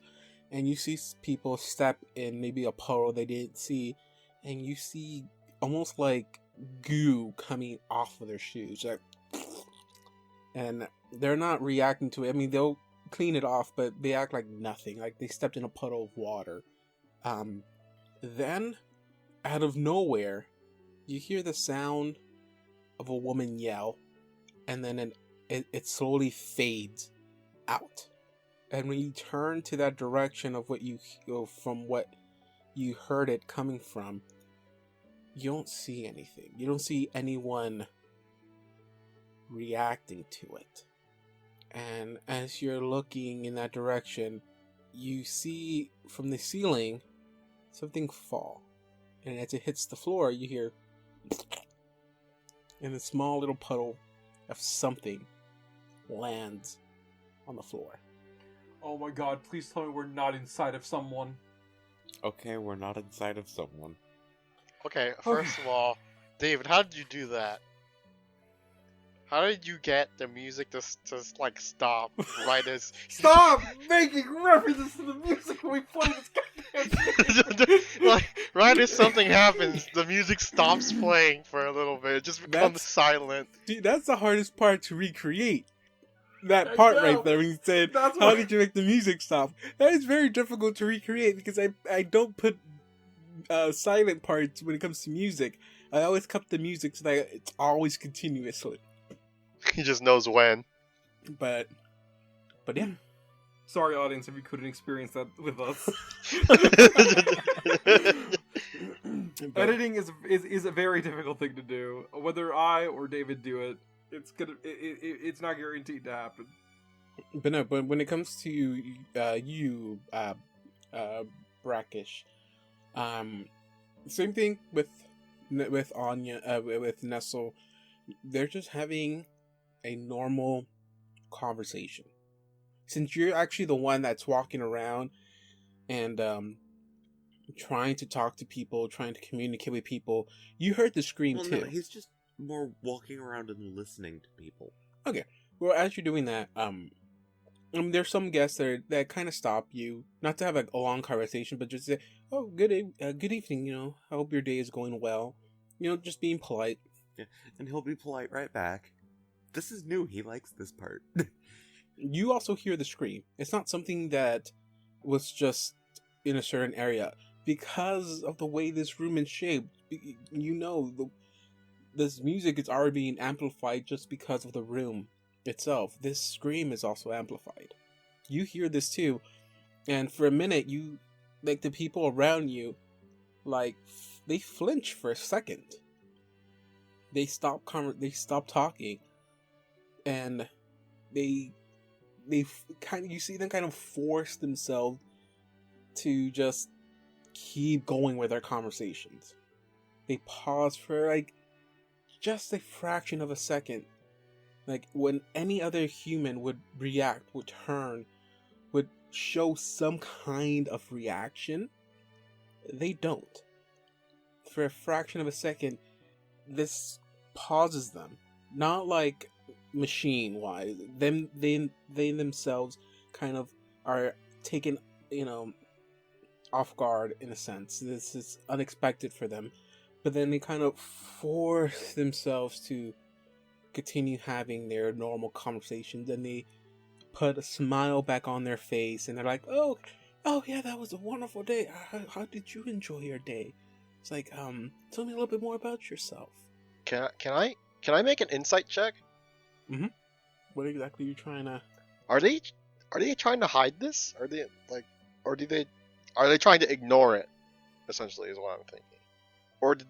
and you see people step in maybe a puddle they didn't see, and you see almost like goo coming off of their shoes. Like, and they're not reacting to it. I mean, they'll clean it off, but they act like nothing, like they stepped in a puddle of water. Then, out of nowhere, you hear the sound of a woman yell, and then it slowly fades out. And when you turn to that direction of from what you heard it coming from, you don't see anything. You don't see anyone reacting to it. And as you're looking in that direction, you see from the ceiling something fall. And as it hits the floor, you hear, and a small little puddle of something lands on the floor. Oh my god, please tell me we're not inside of someone. Okay, we're not inside of someone. Okay, first of all, David, how did you do that? How did you get the music to like stop right as Stop making references to the music when we play this goddamn like right as something happens, the music stops playing for a little bit. It just becomes silent. Dude, that's the hardest part to recreate. That I part know. right there when you said, That's how what- did you make the music stop? That is very difficult to recreate because I don't put silent parts when it comes to music. I always cut the music so that it's always continuously. He just knows when. But yeah. Sorry, audience, if you couldn't experience that with us. But- Editing is a very difficult thing to do. Whether I or David do it, it's not guaranteed to happen. But no, but when it comes to you, Brackish, same thing with Anya, with Nestle. They're just having a normal conversation. Since you're actually the one that's walking around and trying to talk to people, trying to communicate with people, you heard the scream Well, too. no, he's just more walking around and listening to people. Okay. Well, as you're doing that, there's some guests that kind of stop you, not to have a long conversation, but just say, "Oh, good evening. You know, I hope your day is going well." You know, just being polite. Yeah, and he'll be polite right back. This is new. He likes this part. You also hear the scream. It's not something that was just in a certain area because of the way this room is shaped. You know, this music is already being amplified just because of the room itself. This scream is also amplified. You hear this too, and for a minute, the people around you, they flinch for a second. They stop talking, and you see them kind of force themselves to just keep going with their conversations. They pause for just a fraction of a second. Like when any other human would react, would turn, would show some kind of reaction, they don't. For a fraction of a second, this pauses them. Not like machine wise. They themselves kind of are taken, off guard in a sense. This is unexpected for them. But then they kind of force themselves to continue having their normal conversations, and they put a smile back on their face, and they're like, oh yeah, that was a wonderful day. How did you enjoy your day? It's like, tell me a little bit more about yourself. Can I make an insight check? What exactly are you trying to... Are they trying to hide this? Are they like, or are they trying to ignore it? Essentially, is what I'm thinking. Or did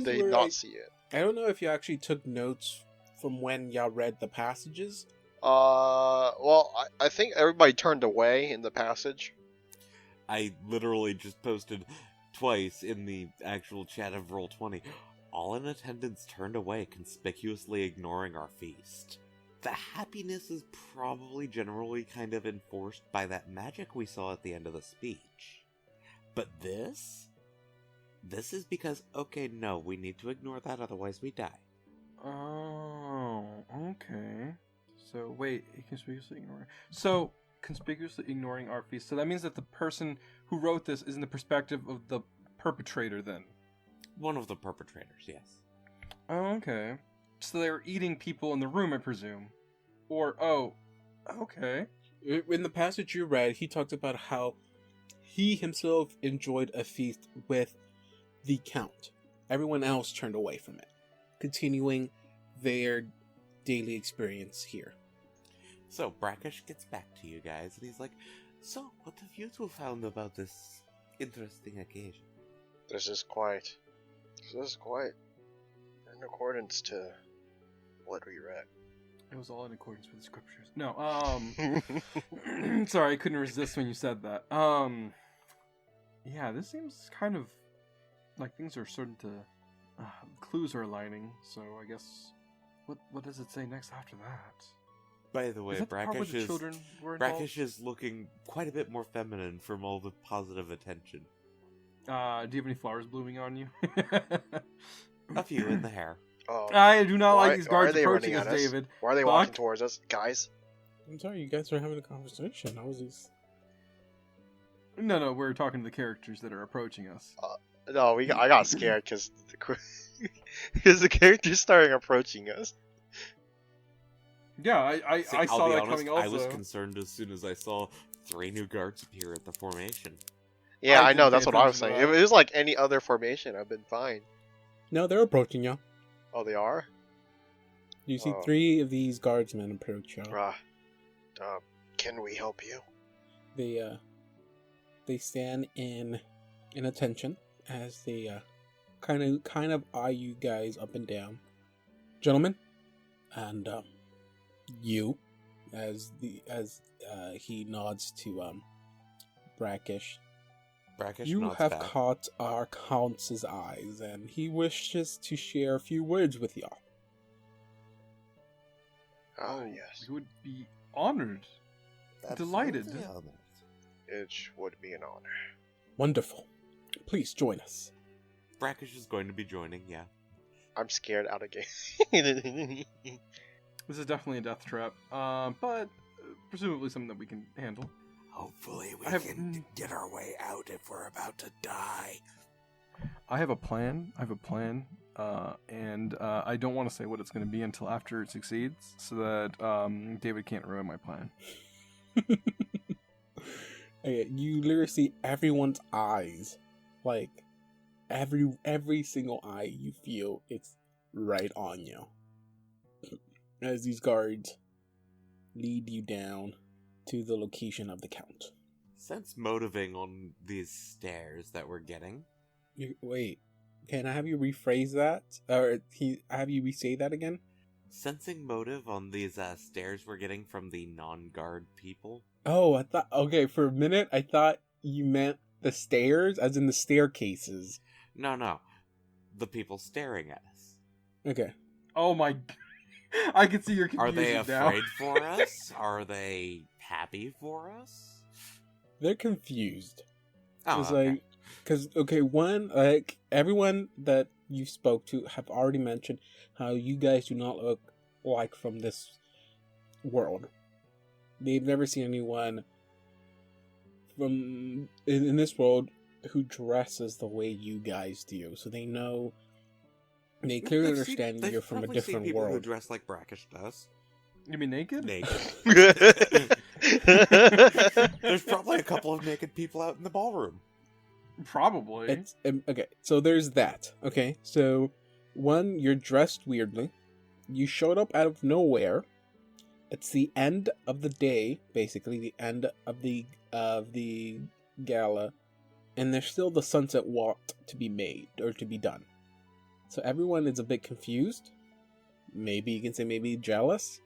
they not see it? I don't know if you actually took notes from when y'all read the passages. Well, I think everybody turned away in the passage. I literally just posted twice in the actual chat of Roll20. All in attendance turned away, conspicuously ignoring our feast. The happiness is probably generally kind of enforced by that magic we saw at the end of the speech. But this is because, okay, no, we need to ignore that, otherwise we die. Oh, okay. So, wait, conspicuously ignoring. So, conspicuously ignoring our feast. So that means that the person who wrote this is in the perspective of the perpetrator, then? One of the perpetrators, yes. Oh, okay. So they were eating people in the room, I presume. Or, oh, okay. In the passage you read, he talked about how he himself enjoyed a feast with the Count. Everyone else turned away from it, continuing their daily experience here. So, Brackish gets back to you guys, and he's like, so, what have you two found about this interesting occasion? This is quite in accordance to what we read. It was all in accordance with the scriptures. No, sorry, I couldn't resist when you said that. Yeah, this seems kind of like things are starting to, clues are aligning, so I guess, what does it say next after that? By the way, Is that the part where the children were involved? Brackish is looking quite a bit more feminine from all the positive attention. Do you have any flowers blooming on you? A few in the hair. Oh, I do not like these why guards are they approaching running us, at us? David. Why are they Fuck. walking towards us, guys? I'm sorry, you guys are having a conversation. I was just... No, we're talking to the characters that are approaching us. No, I got scared because the characters started approaching us. Yeah, I See, saw I'll be that honest, coming also. I was concerned as soon as I saw 3 new guards appear at the formation. Yeah, I know. didn't That's pay what I was attention saying. to If it was like any other formation, I've been fine. No, they're approaching y'all. Oh, they are? You see Oh. 3 of these guardsmen approach y'all. Can we help you? They stand in attention as they kind of eye you guys up and down, gentlemen, and you, as he nods to Brackish. Brackish You nods have back. caught our Count's eyes, and he wishes to share a few words with y'all. Oh, yes. We would be honored. Delighted. Absolutely honored. It would be an honor. Wonderful. Please join us. Brackish is going to be joining, yeah. I'm scared out of game. This is definitely a death trap, but presumably something that we can handle. Hopefully we I have- can get our way out if we're about to die. I have a plan, and I don't want to say what it's going to be until after it succeeds, so that David can't ruin my plan. Okay, you literally see everyone's eyes, like every single eye you feel it's right on you as these guards lead you down to the location of the Count. Sense motiving on these stairs that we're getting. Wait, can I have you rephrase that, or have you re-say that again? Sensing motive on these stairs we're getting from the non-guard people. Oh, I thought. Okay, for a minute I thought you meant the stairs, as in the staircases. No. The people staring at us. Okay. Oh my! I can see your Are confusion they now. afraid for us? Are they happy for us? They're confused. Oh, It's okay. like, because, everyone that you spoke to have already mentioned how you guys do not look like from this world. They've never seen anyone from in this world who dresses the way you guys do. So they know, they clearly They've understand they've you're from a probably seen different people who world. dress like Brackish does. You mean naked? Naked. There's probably a couple of naked people out in the ballroom. Probably. It's okay. So there's that. Okay, so one, you're dressed weirdly. You showed up out of nowhere, It's the end of the day, basically the end of the gala, and there's still the Sunset Waltz to be made or to be done. So everyone is a bit confused. Maybe you can say maybe jealous.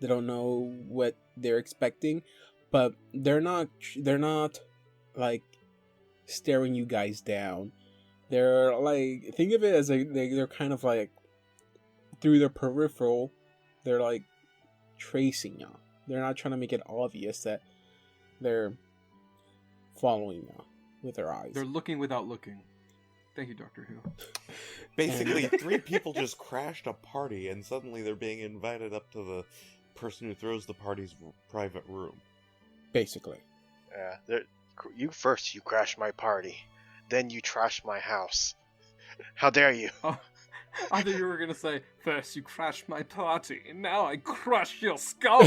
They don't know what they're expecting, but they're not like staring you guys down. They're like, think of it as they're kind of like through their peripheral. They're like tracing y'all. They're not trying to make it obvious that they're following y'all with their eyes. They're looking without looking. Thank you, Doctor Who. Basically, 3 people just crashed a party, and suddenly they're being invited up to the person who throws the party's private room. Basically. Yeah, you first, you crashed my party. Then you trashed my house. How dare you? Oh, I thought you were going to say, first you crashed my party, and now I crush your skull.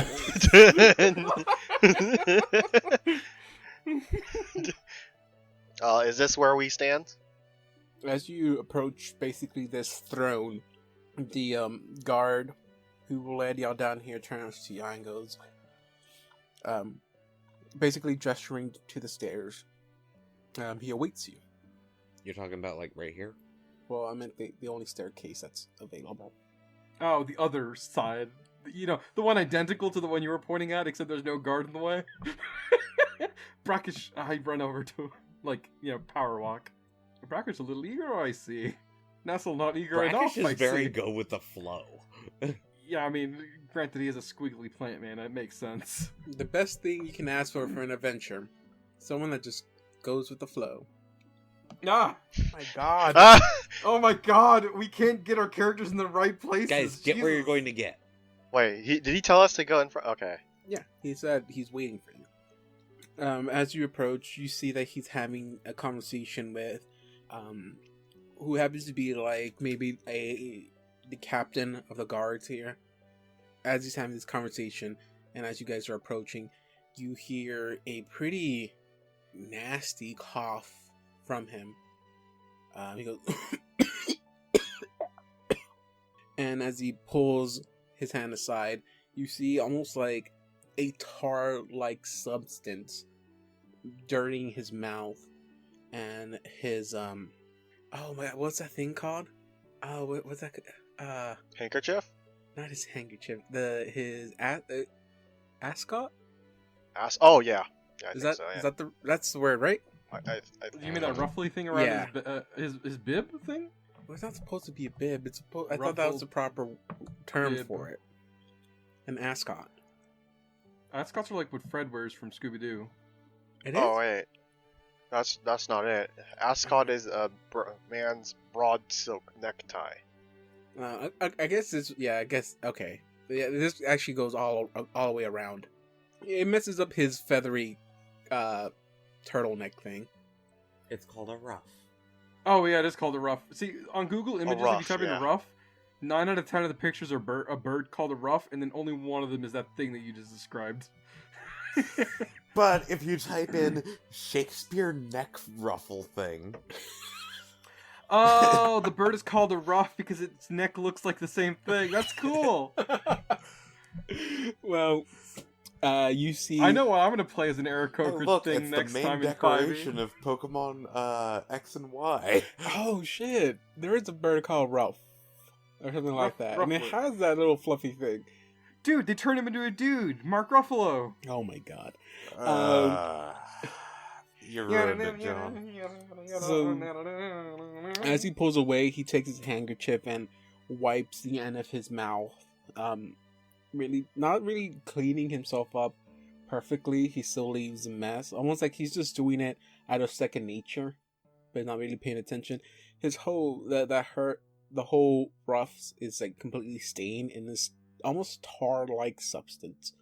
Is this where we stand? As you approach basically this throne, the guard who led y'all down here turns to you and goes, basically gesturing to the stairs. He awaits you. You're talking about, like, right here? Well, I meant the only staircase that's available. Oh, the other side. You know, the one identical to the one you were pointing at, except there's no guard in the way. Brackish, I run over to, like, power walk. Brackish a little eager, I see. Nestle not eager enough, Brackish I is very see. go with the flow. Yeah, I mean, granted he is a squiggly plant man, that makes sense. The best thing you can ask for an adventure, someone that just goes with the flow. Ah! My God. Oh my god, we can't get our characters in the right places. Guys, get where you're Jesus. going to get. Wait, did he tell us to go in front? Okay. Yeah, he said he's waiting for you. As you approach, you see that he's having a conversation with, who happens to be like maybe the captain of the guards here. As he's having this conversation, and as you guys are approaching, you hear a pretty nasty cough from him. He goes, and as he pulls his hand aside, you see almost like a tar-like substance dirtying his mouth and his oh my God, what's that thing called? Oh, what's that? Handkerchief? Not his handkerchief. His ascot. Oh yeah. I Is think that so, yeah. is that that's the word, right? I You mean that ruffly thing around Yeah. his bib thing? Well, it's not supposed to be a bib. I thought that was the proper term bib. for it. An ascot. Ascots are like what Fred wears from Scooby-Doo. It is. Oh wait, that's not it. Ascot is a man's broad silk necktie. I guess this. Yeah, I guess. Okay. Yeah, this actually goes all the way around. It messes up his feathery turtleneck thing. It's called a ruff. Oh yeah, it is called a ruff. See, on Google Images, ruff, if you type in yeah. a ruff, 9 out of 10 of the pictures are a bird called a ruff, and then only one of them is that thing that you just described. But if you type in Shakespeare neck ruffle thing... Oh, the bird is called a ruff because its neck looks like the same thing. That's cool. Well, you see. I know what I'm gonna play as an Eric Hey, Coker look, thing it's next the time main in 5e. decoration of Pokemon X and Y. Oh shit! There is a bird called Ralph, or something like that, and it Ruffler. has that little fluffy thing. Dude, they turned him into a dude. Mark Ruffalo. Oh my God! You ruined it, John. As he pulls away, he takes his handkerchief and wipes the end of his mouth. Really, not really cleaning himself up perfectly. He still leaves a mess, almost like he's just doing it out of second nature, but not really paying attention. His whole the whole ruffs is like completely stained in this almost tar-like substance.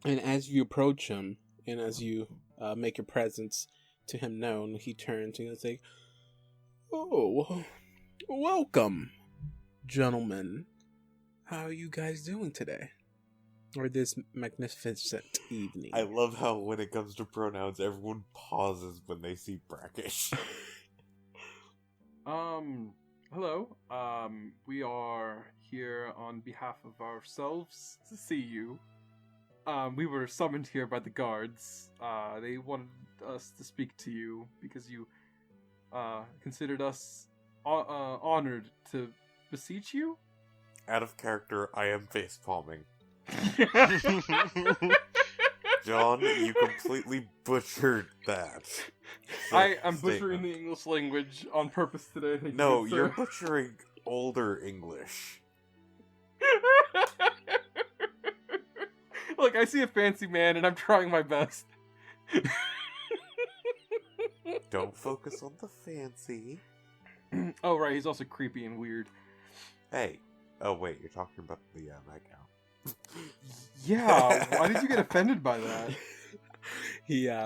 And as you approach him, and as you make your presence to him known, he turns and he's like, "Oh, welcome, gentlemen. How are you guys doing today? Or this magnificent evening?" I love how when it comes to pronouns, everyone pauses when they see brackish. Hello. We are here on behalf of ourselves to see you. we were summoned here by the guards. They wanted us to speak to you because you considered us honored to beseech you. Out of character, I am face palming. John, you completely butchered that. I am butchering the English language on purpose today. Thank No, you, you're sir. butchering older English. Look, I see a fancy man and I'm trying my best. Don't focus on the fancy. Oh, right, he's also creepy and weird. Hey. Oh, wait, you're talking about the nightgown. Yeah, why did you get offended by that?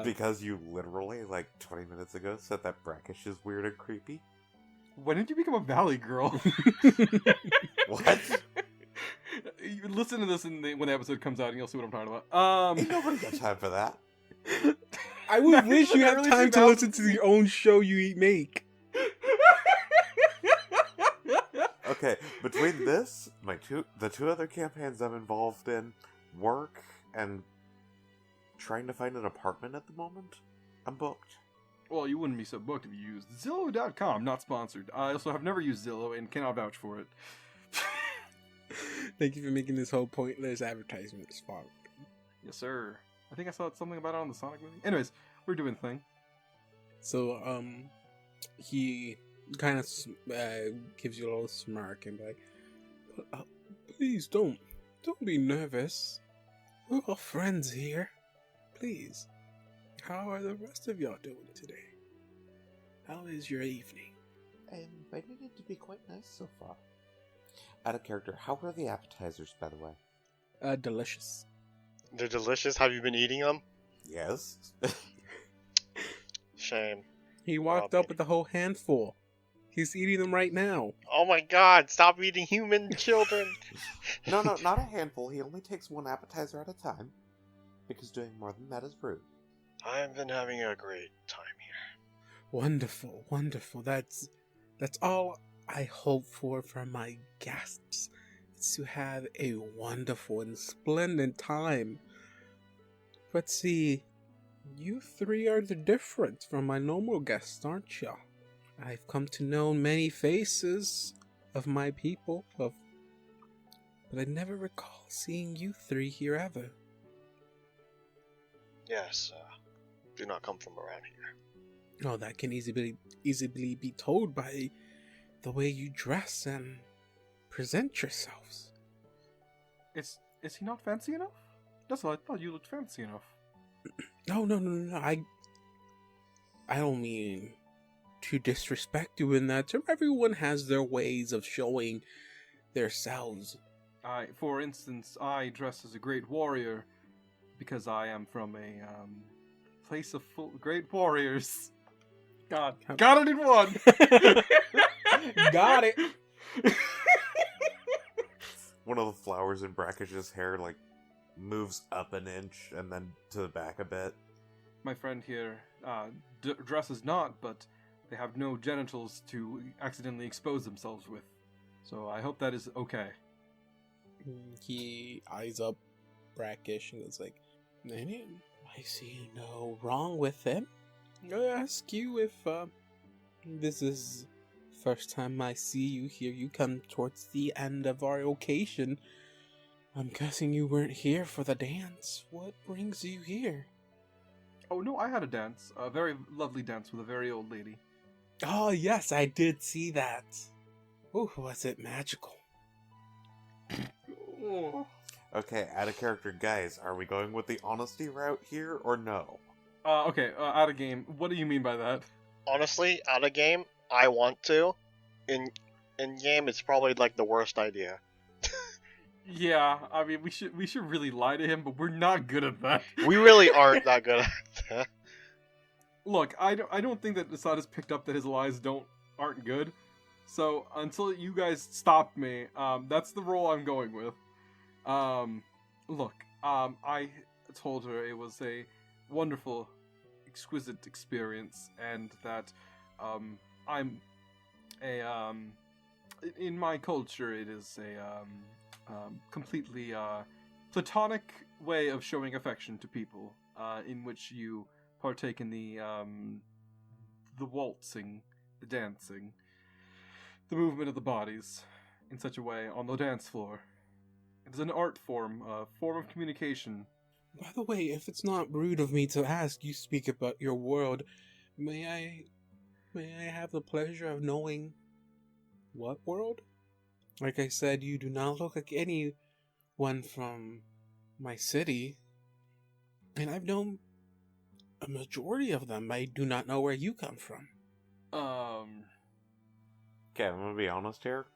Because you literally, like, 20 minutes ago said that brackish is weird and creepy? When did you become a valley girl? What? You listen to this when the episode comes out and you'll see what I'm talking about. Ain't nobody got time for that. I would wish you had Early time to 2000s. listen to your own show you make. Okay, between this, the two other campaigns I'm involved in, work, and trying to find an apartment at the moment, I'm booked. Well, you wouldn't be so booked if you used Zillow.com, not sponsored. I also have never used Zillow and cannot vouch for it. Thank you for making this whole pointless advertisement spot. Yes, sir. I think I saw something about it on the Sonic movie. Anyways, we're doing the thing. So, he kind of gives you a little smirk and be like, please don't be nervous. We're all friends here. Please. How are the rest of y'all doing today? How is your evening? I'm finding it to be quite nice so far. Out of character, how were the appetizers, by the way? Delicious. They're delicious. Have you been eating them? Yes. Shame. He walked up with a whole handful. He's eating them right now. Oh my god, stop eating human children. No, not a handful. He only takes one appetizer at a time. Because doing more than that is rude. I've been having a great time here. Wonderful, wonderful. That's all I hope for my guests. It's to have a wonderful and splendid time. But see, you three are the different from my normal guests, aren't you? I've come to know many faces of my people, but I never recall seeing you three here ever. Yes, do not come from around here. Oh, that can easily be told by the way you dress and present yourselves. Is he not fancy enough? That's what I thought. You looked fancy enough. No. I don't mean to disrespect you in that term. Everyone has their ways of showing themselves. For instance, I dress as a great warrior because I am from a place of great warriors. God, got it in one. Got it. One of the flowers in Brackish's hair, like, moves up an inch and then to the back a bit. My friend here dresses not, but they have no genitals to accidentally expose themselves with. So I hope that is okay. He eyes up Brackish and goes like, I see no wrong with him. I ask you if this is first time I see you here. You come towards the end of our occasion. I'm guessing you weren't here for the dance. What brings you here? Oh no, I had a dance. A very lovely dance with a very old lady. Oh yes, I did see that. Oh, was it magical? Oh. Okay, out of character, guys, are we going with the honesty route here or no? Okay, out of game. What do you mean by that? Honestly, out of game, I want to. In game, it's probably like the worst idea. Yeah, I mean, we should really lie to him, but we're not good at that. We really aren't that good at that. Look, I don't think that Assad has picked up that his lies aren't good. So until you guys stop me, that's the role I'm going with. Look, I told her it was a wonderful, exquisite experience, and that I'm in my culture it is a completely platonic way of showing affection to people, in which you partake in the waltzing, the dancing, the movement of the bodies in such a way on the dance floor. It is an art form, a form of communication. By the way, if it's not rude of me to ask, you speak about your world. May I have the pleasure of knowing what world? Like I said, you do not look like anyone from my city, and I've known a majority of them. I do not know where you come from. Okay, I'm gonna be honest here.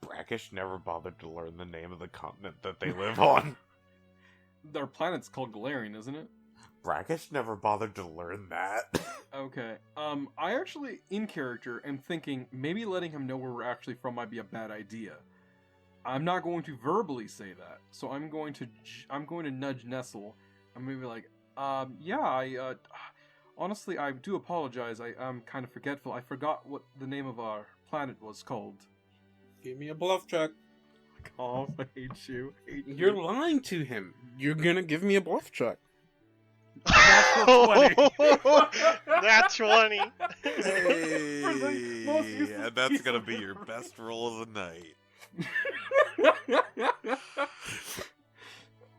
Brackish never bothered to learn the name of the continent that they live on. Their planet's called Galarian, isn't it? Brackish never bothered to learn that. Okay. I actually, in character, am thinking maybe letting him know where we're actually from might be a bad idea. I'm not going to verbally say that, so I'm going to nudge Nestle. I'm gonna be like, yeah, honestly, I do apologize. I'm kind of forgetful. I forgot what the name of our planet was called. Give me a bluff check. Oh, I hate you. You're lying to him. You're gonna give me a bluff check. That's 20. Hey, and that's gonna be your best roll of the night.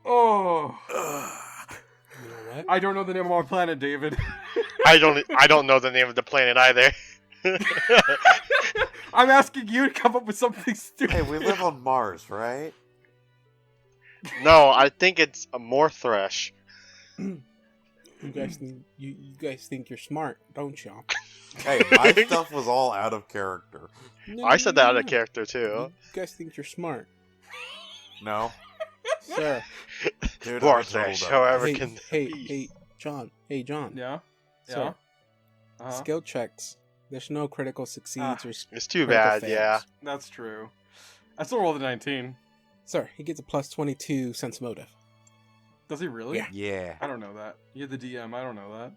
Oh. You know what? I don't know the name of our planet, David. I don't know the name of the planet either. I'm asking you to come up with something stupid. Hey, we live on Mars, right? No, I think it's a Morthresh. You guys think you're smart, don't y'all? Hey, my stuff was all out of character. No, I said that out no. of character too. You guys think you're smart, No, sir? dude. Morthresh, however, Hey, can hey, John. Hey, John. Yeah? Yeah? Sir, Uh-huh. skill checks. There's no critical succeeds or it's too critical bad. fails. Yeah. That's true. I still rolled a 19. Sir, he gets a plus 22 sense motive. Does he really? Yeah. Yeah. I don't know that. You're the DM. I don't know that.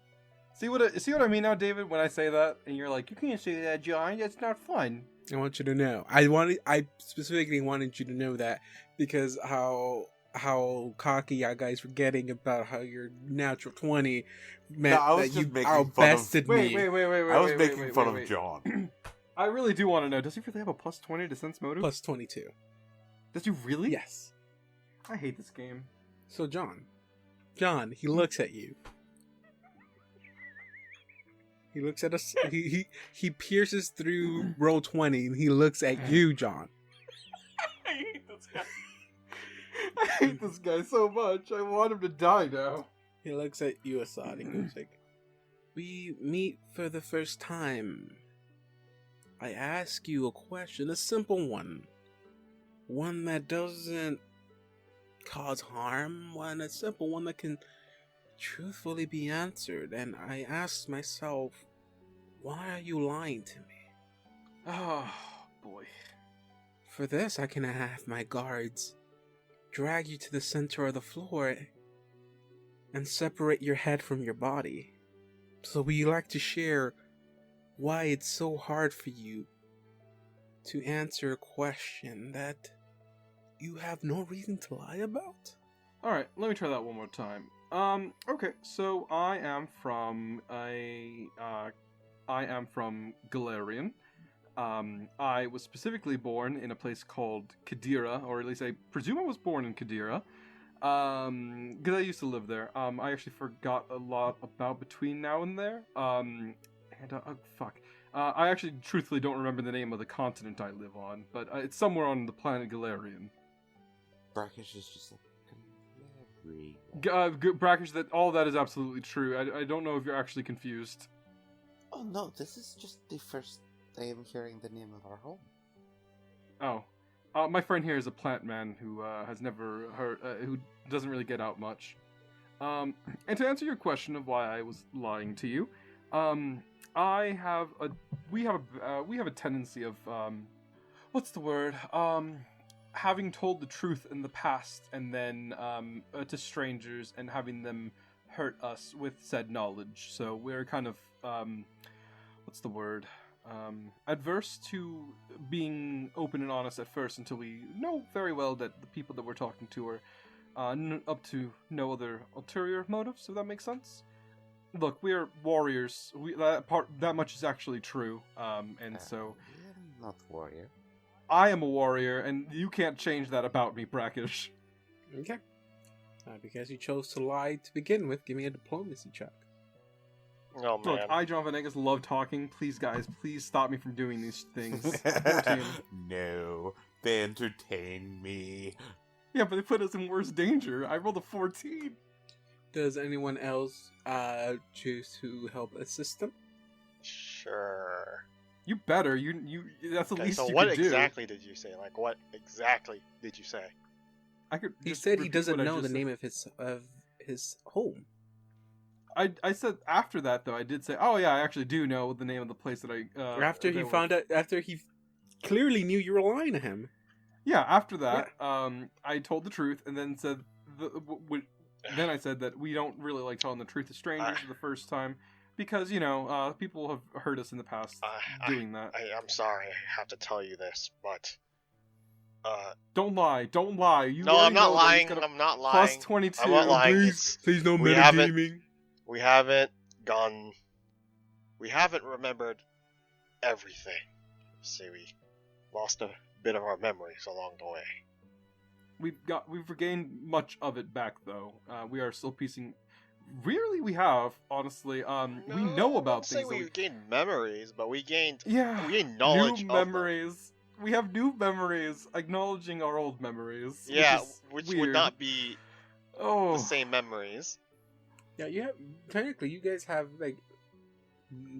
See what I mean now, David? When I say that, and you're like, you can't say that, John. That's not fun. I want you to know. I specifically wanted you to know that because how cocky you guys were getting about how your natural 20 meant No, I was that just you making fun of- outbested Wait. me. I was making fun of John. I really do want to know. Does he really have a plus 20 to sense motive? Plus 22. Does he really? Yes. I hate this game. So John, he looks at you. He looks at us. He pierces through roll 20 and he looks at you, John. I hate this guy. I hate this guy so much. I want him to die now. He looks at you, Assad, and goes like, "We meet for the first time. I ask you a question, a simple one. One that doesn't cause harm, a simple one that can truthfully be answered. And I ask myself, why are you lying to me? Oh, boy. For this, I can have my guards drag you to the center of the floor and separate your head from your body. So would you like to share why it's so hard for you to answer a question that you have no reason to lie about? Alright, let me try that one more time. Okay, so I am from Galarian. I was specifically born in a place called Kadira, or at least I presume I was born in Kadira. Because I used to live there. I actually forgot a lot about between now and there. I actually truthfully don't remember the name of the continent I live on, but it's somewhere on the planet Galarian. Brackish is just like Brackish, that all of that is absolutely true. I don't know if you're actually confused. Oh no, this is just the first I am hearing the name of our home. Oh. My friend here is a plant man who has never heard, who doesn't really get out much. And to answer your question of why I was lying to you, we have a tendency of, what's the word? Having told the truth in the past and then to strangers and having them hurt us with said knowledge. So we're kind of, what's the word? Adverse to being open and honest at first until we know very well that the people that we're talking to are up to no other ulterior motives, if that makes sense. Look, we are warriors. That much is actually true. And so I'm not warrior. I am a warrior, and you can't change that about me, Brackish. Okay. Because you chose to lie to begin with, give me a diplomacy check. Oh man. Look, I, John Venegas, love talking. Please, guys, please stop me from doing these things. 14. No, they entertain me. Yeah, but they put us in worse danger. I rolled a 14. Does anyone else choose to help assist them? Sure. You better. You. That's the Okay, least so you what could do. exactly did you say? Like, what exactly did you say? I could. He just said he repeat doesn't what I know the just name of his home. I said after that though. I did say, oh yeah, I actually do know the name of the place that I. After he found out, after he clearly knew you were lying to him. Yeah, after that, I told the truth, and then said, then I said that we don't really like telling the truth to strangers for the first time, because people have hurt us in the past doing that. I'm sorry, I have to tell you this, but Don't lie, don't lie. no, I'm not lying. I'm not lying. Plus 22. I'm not lying. Please no we metagaming. We haven't remembered everything. See, we lost a bit of our memories along the way. We've regained much of it back though. We are still piecing. Really, we have honestly. We know about things. We gained memories, but we gained we gained knowledge. New memories. We have new memories, acknowledging our old memories. Yeah, which weird. would not be the same memories. Yeah, you have technically. You guys have like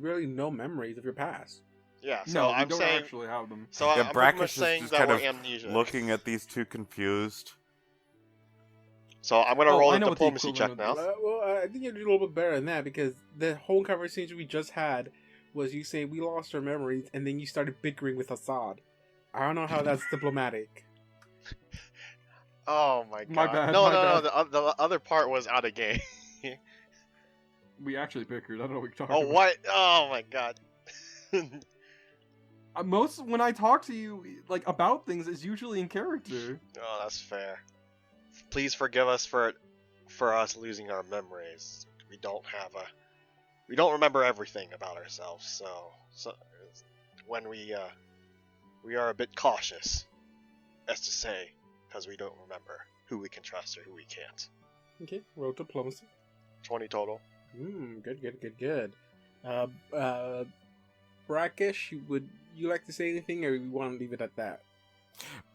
really no memories of your past. Yeah, so no, I'm we don't saying, actually have them. So I'm pretty much saying just that kind we're of amnesia. looking at these two confused. So I'm gonna roll I a know what the diplomacy check equivalent now. Well, I think you do a little bit better than that because the whole conversation we just had was you say we lost our memories and then you started bickering with Assad. I don't know how that's diplomatic. Oh my god! My bad, No, my no, bad. no. The other part was out of game. We actually bickered. I don't know what you're talking Oh about. what? Oh my god! Most when I talk to you like about things, it's usually in character. Oh, that's fair. Please forgive us for us losing our memories. We don't remember everything about ourselves. So when we are a bit cautious, as to say, because we don't remember who we can trust or who we can't. Okay, roll diplomacy. 20 total. Good. Brackish, would you like to say anything, or we want to leave it at that?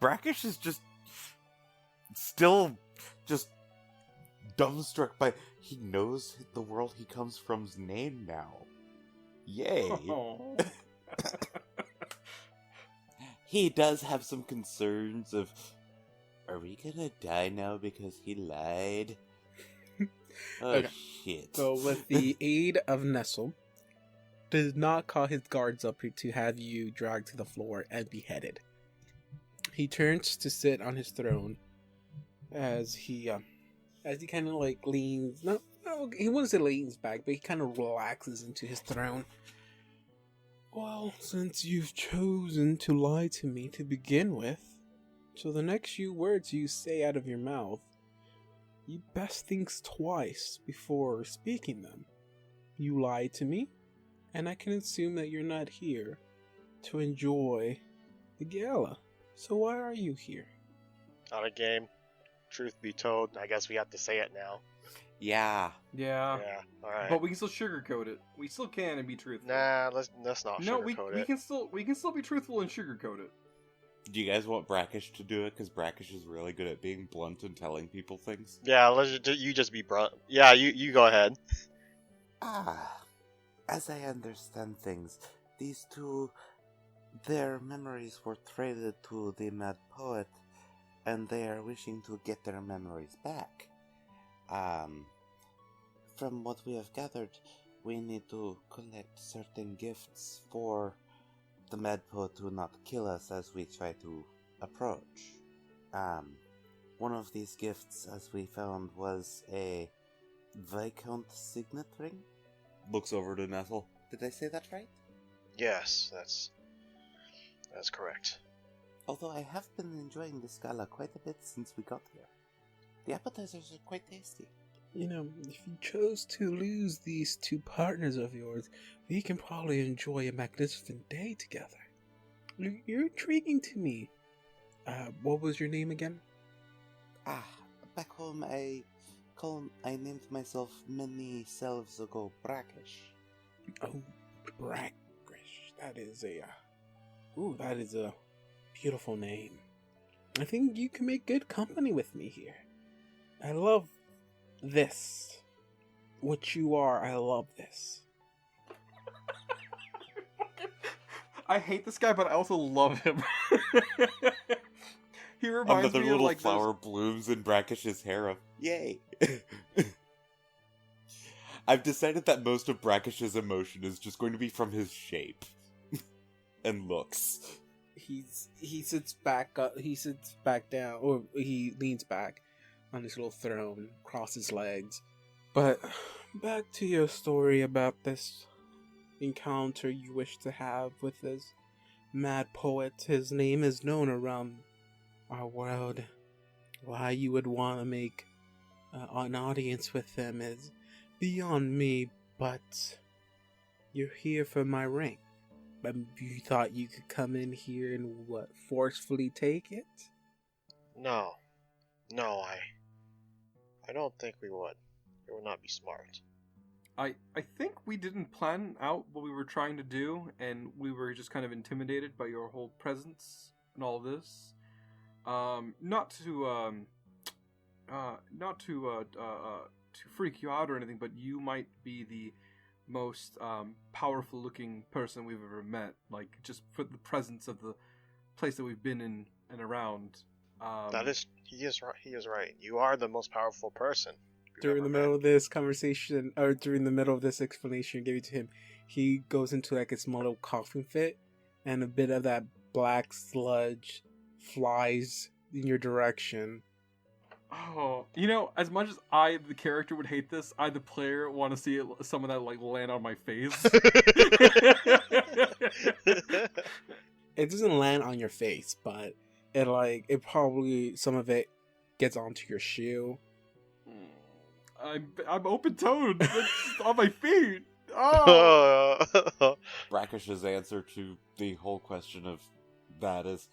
Brackish is still dumbstruck by he knows the world he comes from's name now. Yay! Oh. He does have some concerns of, are we gonna die now because he lied? Oh Okay. shit. So, with the aid of Nestle, does not call his guards up to have you dragged to the floor and beheaded. He turns to sit on his throne as he kind of like leans. No, he wouldn't say leans back, but he kind of relaxes into his throne. Well, since you've chosen to lie to me to begin with, so the next few words you say out of your mouth, you best think twice before speaking them. You lied to me, and I can assume that you're not here to enjoy the gala. So why are you here? Not a game. Truth be told, I guess we have to say it now. Yeah. Yeah. Yeah. All right. But we can still sugarcoat it. We still can and be truthful. Nah, let's not No, sugarcoat we it. can still be truthful and sugarcoat it. Do you guys want Brackish to do it? Because Brackish is really good at being blunt and telling people things. Yeah, you just be blunt. Yeah, you go ahead. As I understand things, these two, their memories were traded to the Mad Poet, and they are wishing to get their memories back. From what we have gathered, we need to collect certain gifts for the Mad Poet to not kill us as we try to approach. One of these gifts, as we found, was a Viscount Signet Ring. Looks over to Nestle. Did I say that right? Yes, that's correct. Although I have been enjoying this gala quite a bit since we got here. The appetizers are quite tasty. You know, if you chose to lose these two partners of yours, we can probably enjoy a magnificent day together. You're intriguing to me. What was your name again? Back home I named myself many selves ago Brackish. Oh, Brackish. That is a beautiful name. I think you can make good company with me here. I love this. What you are, I love this. I hate this guy, but I also love him. He reminds Another me little of like flower blooms in Brackish's harem. Yay! I've decided that most of Brackish's emotion is just going to be from his shape and looks. He sits back up. He sits back down, or he leans back on his little throne, crosses legs. But back to your story about this encounter you wish to have with this mad poet. His name is known around our world. Why you would want to make an audience with him is beyond me, but you're here for my ring. You thought you could come in here and forcefully take it? No, I don't think we would. It would not be smart. I think we didn't plan out what we were trying to do, and we were just kind of intimidated by your whole presence and all this. Not to freak you out or anything, but you might be the most powerful looking person we've ever met. Like, just for the presence of the place that we've been in and around. He is right. You are the most powerful person. During the middle of this conversation, or during the middle of this explanation you gave it to him, he goes into like a small little coughing fit, and a bit of that black sludge flies in your direction. Oh, you know, as much as I, the character, would hate this, I, the player, want to see some of that like land on my face. It doesn't land on your face, but it probably, some of it gets onto your shoe. I'm open-toed. It's on my feet. Oh. Brackish's answer to the whole question of that is,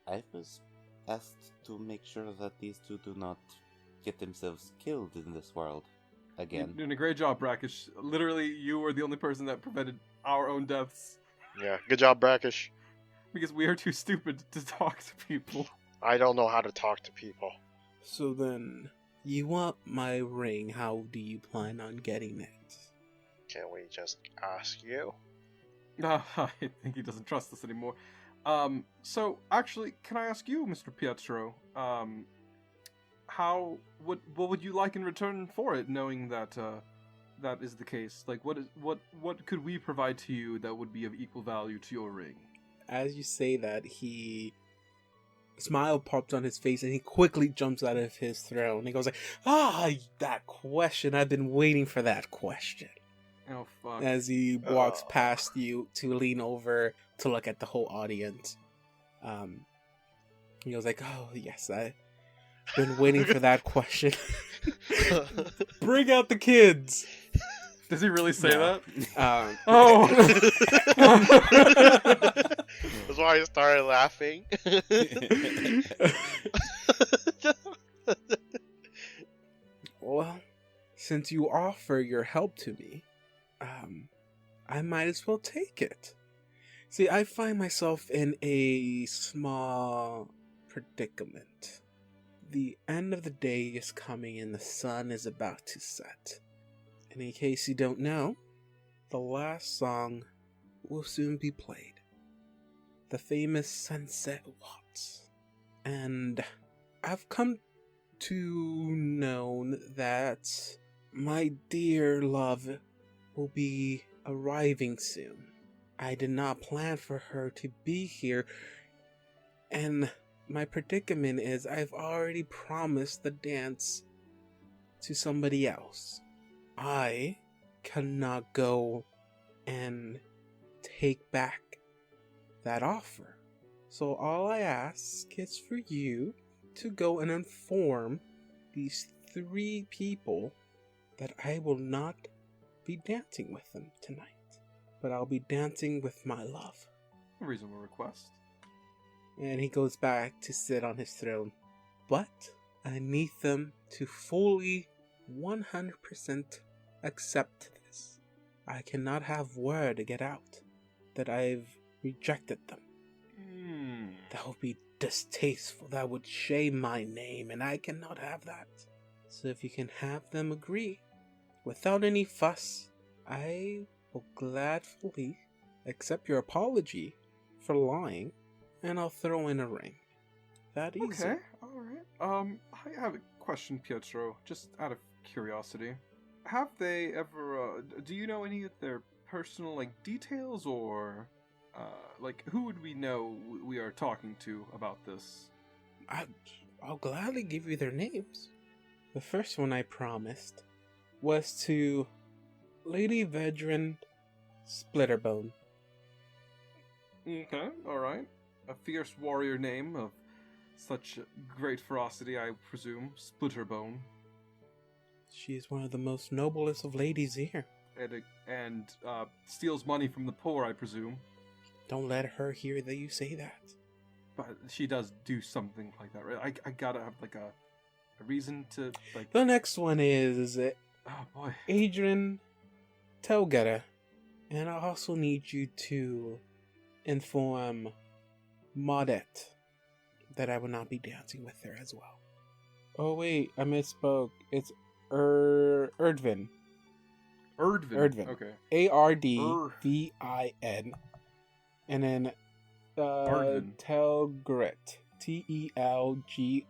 I was asked to make sure that these two do not get themselves killed in this world again. You're doing a great job, Brackish. Literally, you were the only person that prevented our own deaths. Yeah, good job, Brackish. Because we are too stupid to talk to people. I don't know how to talk to people. So then, you want my ring, how do you plan on getting it? Can we just ask you? I think he doesn't trust us anymore. So actually, can I ask you, Mr. Pietro, what would you like in return for it, knowing that that is the case? Like, what could we provide to you that would be of equal value to your ring? As you say that, a smile pops on his face, and he quickly jumps out of his throne. He goes like, that question! I've been waiting for that question. Oh, fuck. As he walks past you to lean over to look at the whole audience. He goes like, oh, yes, I've been waiting for that question. Bring out the kids! Does he really say that? Oh! That's why I started laughing. Well, since you offer your help to me, I might as well take it. See, I find myself in a small predicament. The end of the day is coming and the sun is about to set. And in case you don't know, the last song will soon be played. The famous Sunset Waltz. And I've come to know that my dear love will be arriving soon. I did not plan for her to be here, and my predicament is I've already promised the dance to somebody else. I cannot go and take back that offer. So all I ask is for you to go and inform these 3 people that I will not be dancing with them tonight, but I'll be dancing with my love. A reasonable request. And he goes back to sit on his throne. But I need them to fully 100% accept this. I cannot have word get out that I've rejected them. That would be distasteful. That would shame my name, and I cannot have that. So if you can have them agree, without any fuss, I will gladly accept your apology for lying, and I'll throw in a ring. That easy. Okay, alright. I have a question, Pietro, just out of curiosity. Have they ever, do you know any of their personal, details, or, who would we know we are talking to about this? I'll gladly give you their names. The first one I promised was to Lady Vedran Splitterbone. Okay, alright. A fierce warrior name of such great ferocity, I presume. Splitterbone. She is one of the most noblest of ladies here. And steals money from the poor, I presume. Don't let her hear that you say that. But she does do something like that, right? I gotta have, a reason to, The next one is Oh, boy. Adrian Telgetta. And I also need you to inform Maudette that I will not be dancing with her as well. Oh wait, I misspoke. It's Erdvin. Erdvin. Okay. Ardvin. And then Erdvin. Telgrit. Telgriette.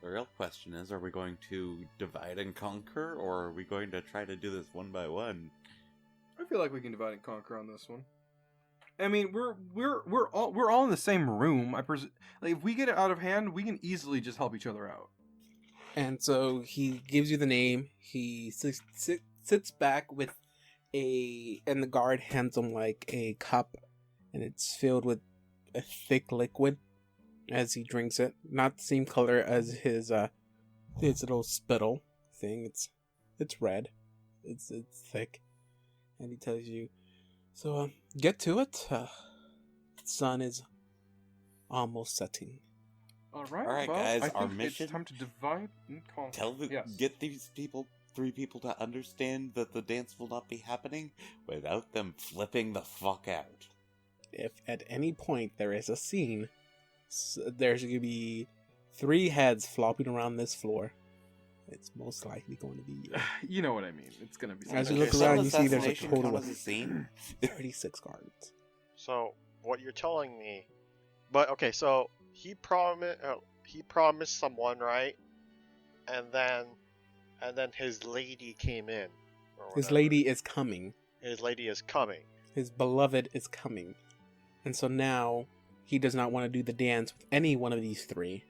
The real question is, are we going to divide and conquer, or are we going to try to do this one by one? I feel like we can divide and conquer on this one. I mean, we're all in the same room. If we get it out of hand, we can easily just help each other out. And so he gives you the name. He sits back with and the guard hands him a cup, and it's filled with a thick liquid as he drinks it. Not the same color as his little spittle thing. It's red. It's thick. And he tells you, so get to it. The sun is almost setting. All right, well, guys, I our think mission. It's time to divide and conquer. Get these 3 people to understand that the dance will not be happening without them flipping the fuck out. If at any point there is a scene, there's going to be 3 heads flopping around this floor. It's most likely going to be you. You know what I mean. It's going to be. As you look around, you see there's a Assassination total count of as a scene? 36 guards. So what you're telling me, but okay, so he promised someone, right? And then his lady came in. His lady is coming. His lady is coming. His beloved is coming. And so now he does not want to do the dance with any one of these 3.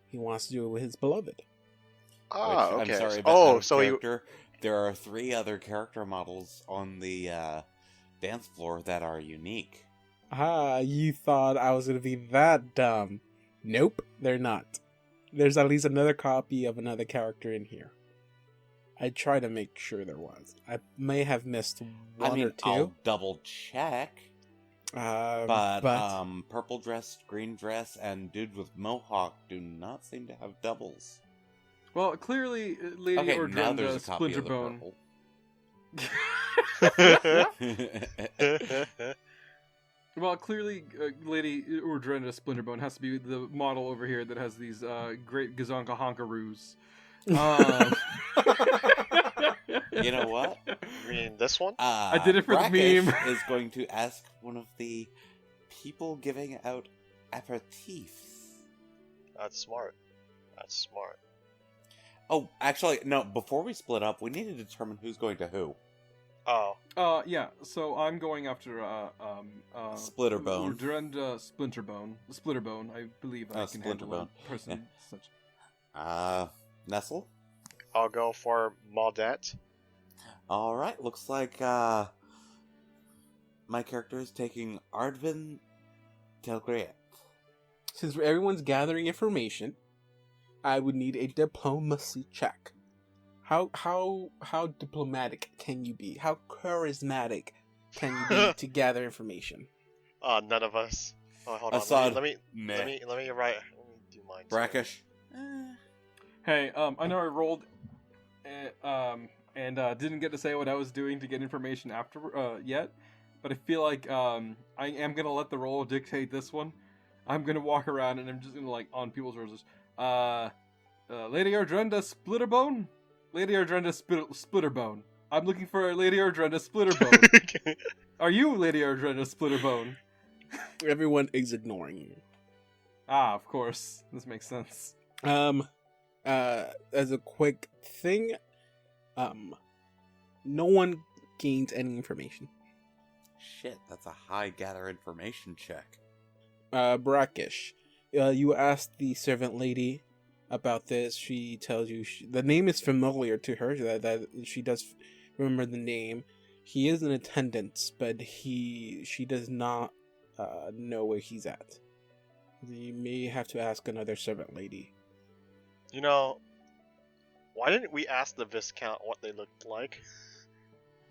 He wants to do it with his beloved. Ah, Which, okay. I'm sorry, but so there are 3 other character models on the dance floor that are unique. Ah, you thought I was going to be that dumb. Nope, they're not. There's at least another copy of another character in here. I try to make sure there was. I may have missed one or 2. I'll double check. But purple dress, green dress, and dude with mohawk do not seem to have doubles. Well, clearly, Lady Okay, Ordrenda now there's a copy of the Splinterbone. Well, clearly, Lady Ordrenda Splinterbone has to be the model over here that has these great Gazonka honkaroos. You know what? I mean, this one? I did it for the Brackish meme. is going to ask one of the people giving out aperitifs. That's smart. Oh, actually, no, before we split up, we need to determine who's going to who. Oh. Yeah, so I'm going after, Splitterbone. Ordrenda Splitterbone, I believe I can handle a person such. Nestle? I'll go for Maudette. Alright, looks like, my character is taking Ardvin Telgriette. since everyone's gathering information, I would need a diplomacy check. How diplomatic can you be? How charismatic can you be to gather information? None of us. Oh, hold on. Assad, Let me meh. write. Let me do mine. Brackish. Hey, I know I rolled, and didn't get to say what I was doing to get information after yet, but I feel like I am gonna let the roll dictate this one. I'm gonna walk around and I'm just gonna like on people's roses. Lady Ardrenda Splitterbone. Lady Ardrenda Splitterbone. I'm looking for Lady Ardrenda Splitterbone. Are you Lady Ardrenda Splitterbone? Everyone is ignoring you. Ah, of course. This makes sense. As a quick thing, no one gains any information. Shit, that's a high gather information check. Brackish, you asked the servant lady about this. She tells you the name is familiar to her, that she does remember the name. He is in attendance, but she does not know where he's at. You may have to ask another servant lady. You know, why didn't we ask the Viscount what they looked like?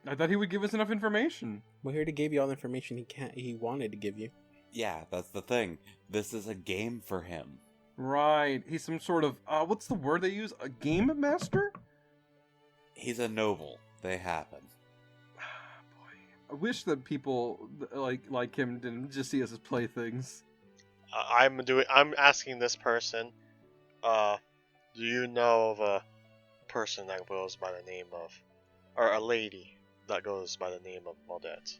I thought he would give us enough information. Well, he already gave you all the information he wanted to give you. Yeah, that's the thing. This is a game for him. Right. He's some sort of what's the word they use? A game master? He's a noble. They happen. I wish that people like him didn't just see us as playthings. I'm asking this person. Do you know of a person that goes by the name of, or a lady that goes by the name of Maudette?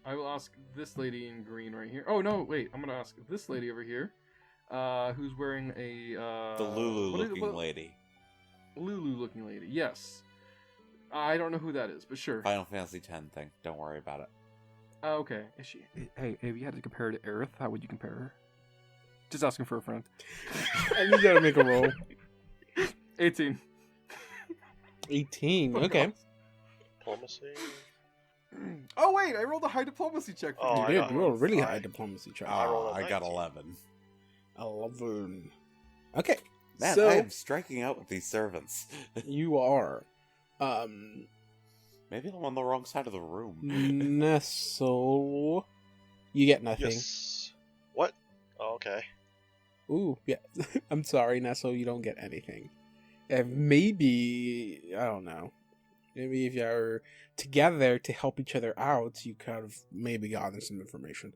I will ask this lady in green right here. Oh no, wait! I'm gonna ask this lady over here, who's wearing a The Lulu-looking lady. Lulu-looking lady. Yes. I don't know who that is, but sure. Final Fantasy X thing. Don't worry about it. Okay. Is she? Hey, if you had to compare her to Aerith, how would you compare her? Just asking for a friend. And you gotta make a roll. 18. 18. Okay. Diplomacy. Oh wait, I rolled a high diplomacy check for Oh, you. I You did. got You rolled a really 5. high diplomacy check. I rolled a I got 19. 11. 11. Okay. Man, so I am striking out with these servants. you are. Maybe I'm on the wrong side of the room. Nestle. You get nothing. Yes. What? Oh, okay. Ooh, yeah. I'm sorry, Nestle, you don't get anything. Maybe, I don't know. Maybe if you're together to help each other out, you kind of maybe gotten some information.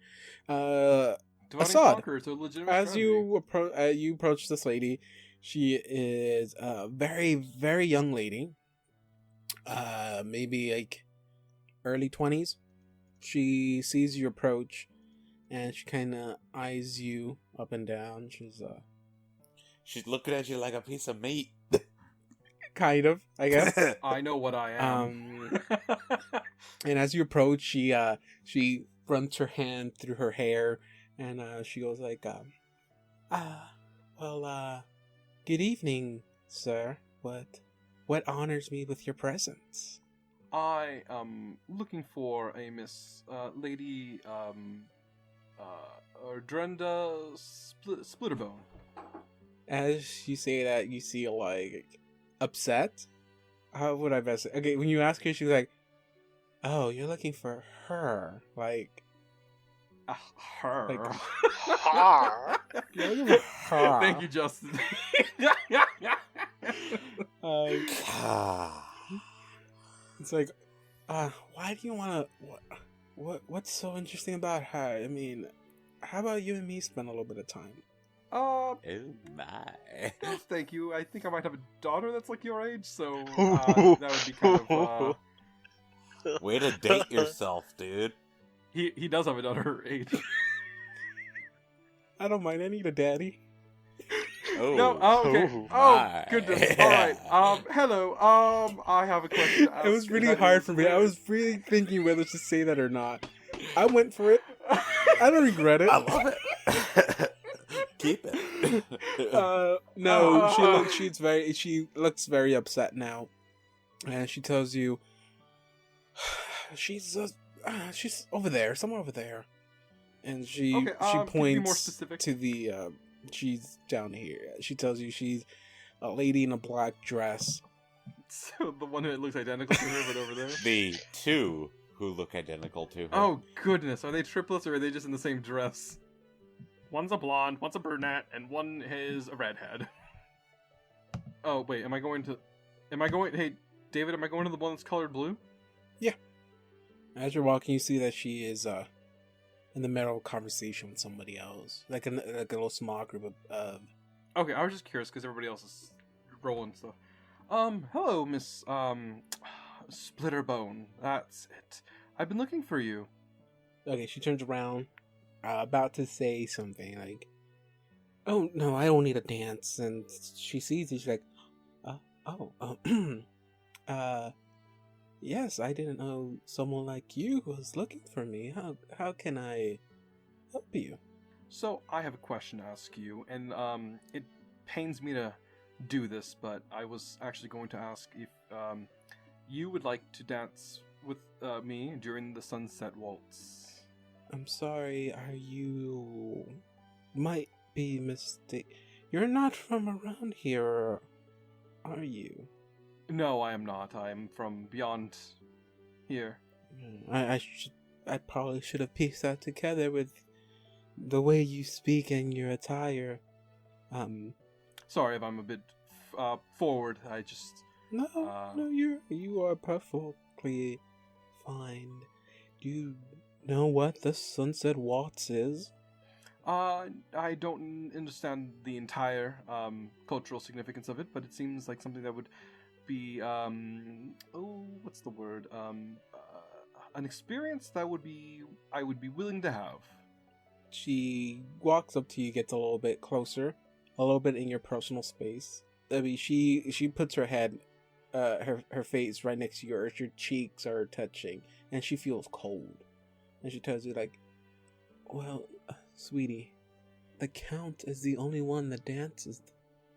Divide and Assad, conquer, it's a legitimate as strategy. you approach this lady, she is a very, very young lady. Maybe like early 20s. She sees you approach, and she kind of eyes you up and down. She's looking at you like a piece of meat. Kind of, I guess. I know what I am. And as you approach, she runs her hand through her hair, and she goes like, good evening, sir. What honors me with your presence? I am looking for a Miss Lady Ardrenda Splitterbone. As you say that, you see like upset. How would I best say? Okay, when you ask her, she's like, "Oh, you're looking for her, like." Her. Like- Har. You're looking for her. Thank you, Justin. It's like, why do you want to? What's so interesting about her? I mean, how about you and me spend a little bit of time? Oh my. No, thank you. I think I might have a daughter that's like your age, so that would be kind of. Way to date yourself, dude. He does have a daughter her age. I don't mind. I need a daddy. Oh, No, okay. oh Oh, my. goodness. All right. Hello. I have a question to ask. It was really that hard is- for me. I was really thinking whether to say that or not. I went for it. I don't regret it. I love it. Keep it. No, she looks very upset now, and she tells you she's over there, somewhere over there, and she Okay, can you be more points specific? to the She's down here. She tells you she's a lady in a black dress. So the one who looks identical to her, but over there. The two who look identical to her. Oh goodness, are they triplets or are they just in the same dress? One's a blonde, one's a brunette, and one is a redhead. Oh wait, Hey, David, am I going to the one that's colored blue? Yeah. As you're walking, you see that she is in the middle of a conversation with somebody else, like a little small group of. Okay, I was just curious because everybody else is rolling stuff. Hello, Miss Splitterbone. That's it. I've been looking for you. Okay, she turns around, about to say something like, "Oh no, I don't need a dance." And she sees it. She's like, yes, I didn't know someone like you was looking for me. How can I help you?" So I have a question to ask you, and it pains me to do this, but I was actually going to ask if you would like to dance with me during the Sunset Waltz. I'm sorry, you might be mistake. You're not from around here, are you? No, I am not. I am from beyond here. I probably should have pieced that together with the way you speak and your attire. Sorry if I'm a bit forward. I just No, you are perfectly fine. Do you know what the Sunset Waltz is? I don't understand the entire cultural significance of it, but it seems like something that would be what's the word? An experience that I would be willing to have. She walks up to you, gets a little bit closer, a little bit in your personal space. I mean, she puts her head, her face right next to yours. Your cheeks are touching, and she feels cold. And she tells you like, "Well, sweetie, the Count is the only one that dances,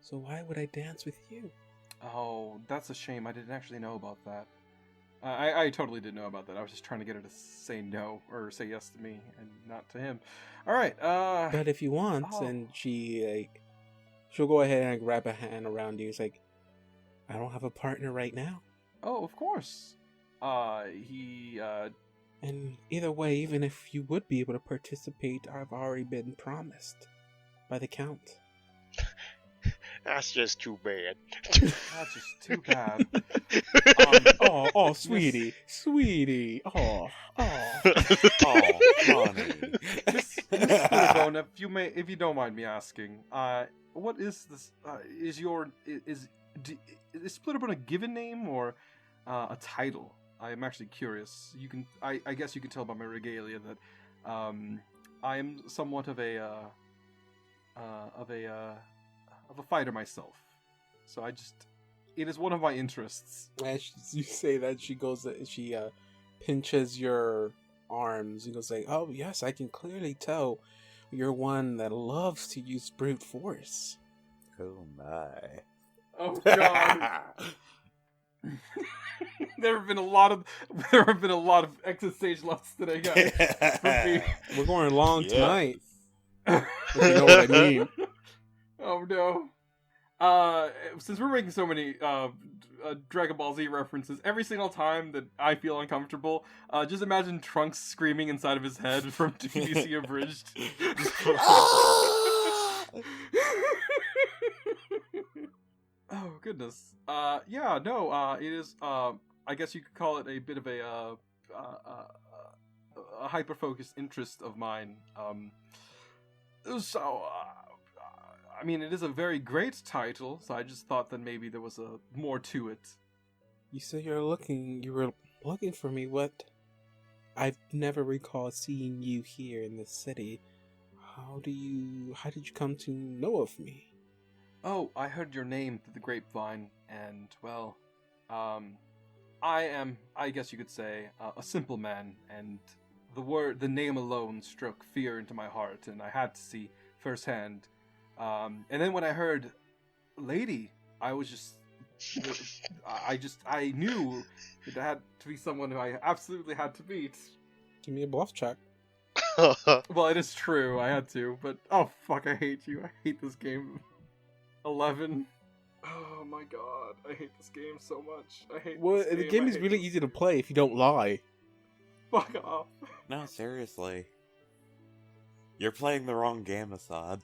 so why would I dance with you?" Oh, that's a shame. I didn't actually know about that. I totally didn't know about that. I was just trying to get her to say no or say yes to me and not to him. All right. But if you want, and she'll go ahead and wrap a hand around you. It's like, "I don't have a partner right now." Oh, of course. And either way, even if you would be able to participate, I've already been promised by the Count. That's just too bad. That's just too bad. Sweetie. Oh, honey. Miss Splitterbone, if you don't mind me asking, what is this? Is Splitterbone a given name or a title? I am actually curious. I guess you can tell by my regalia that I am somewhat of a fighter myself. So it is one of my interests. As you say that, she pinches your arms and goes like, "Oh yes, I can clearly tell you're one that loves to use brute force." Oh my. Oh god. There have been a lot of exit stage lefts today, guys. For me. We're going long tonight. If you know what I mean. Oh no. Since we're making so many Dragon Ball Z references, every single time that I feel uncomfortable, just imagine Trunks screaming inside of his head from TBC Abridged. Oh goodness. It is. I guess you could call it a bit of a hyper-focused interest of mine. I mean, it is a very great title, so I just thought that maybe there was more to it. You said you were looking for me. What? I've never recalled seeing you here in this city. How did you come to know of me? Oh, I heard your name through the grapevine, and, well, I am, I guess you could say, a simple man, and the name alone struck fear into my heart, and I had to see firsthand. And then when I heard lady, I was I knew it had to be someone who I absolutely had to meet. Give me a bluff check. Well, it is true. I had to, but oh fuck, I hate you. I hate this game. 11. Oh my god, I hate this game so much. I hate. Well, this the game I is hate really this easy to game. play if you don't lie. Fuck off. No, seriously. You're playing the wrong game, Assad.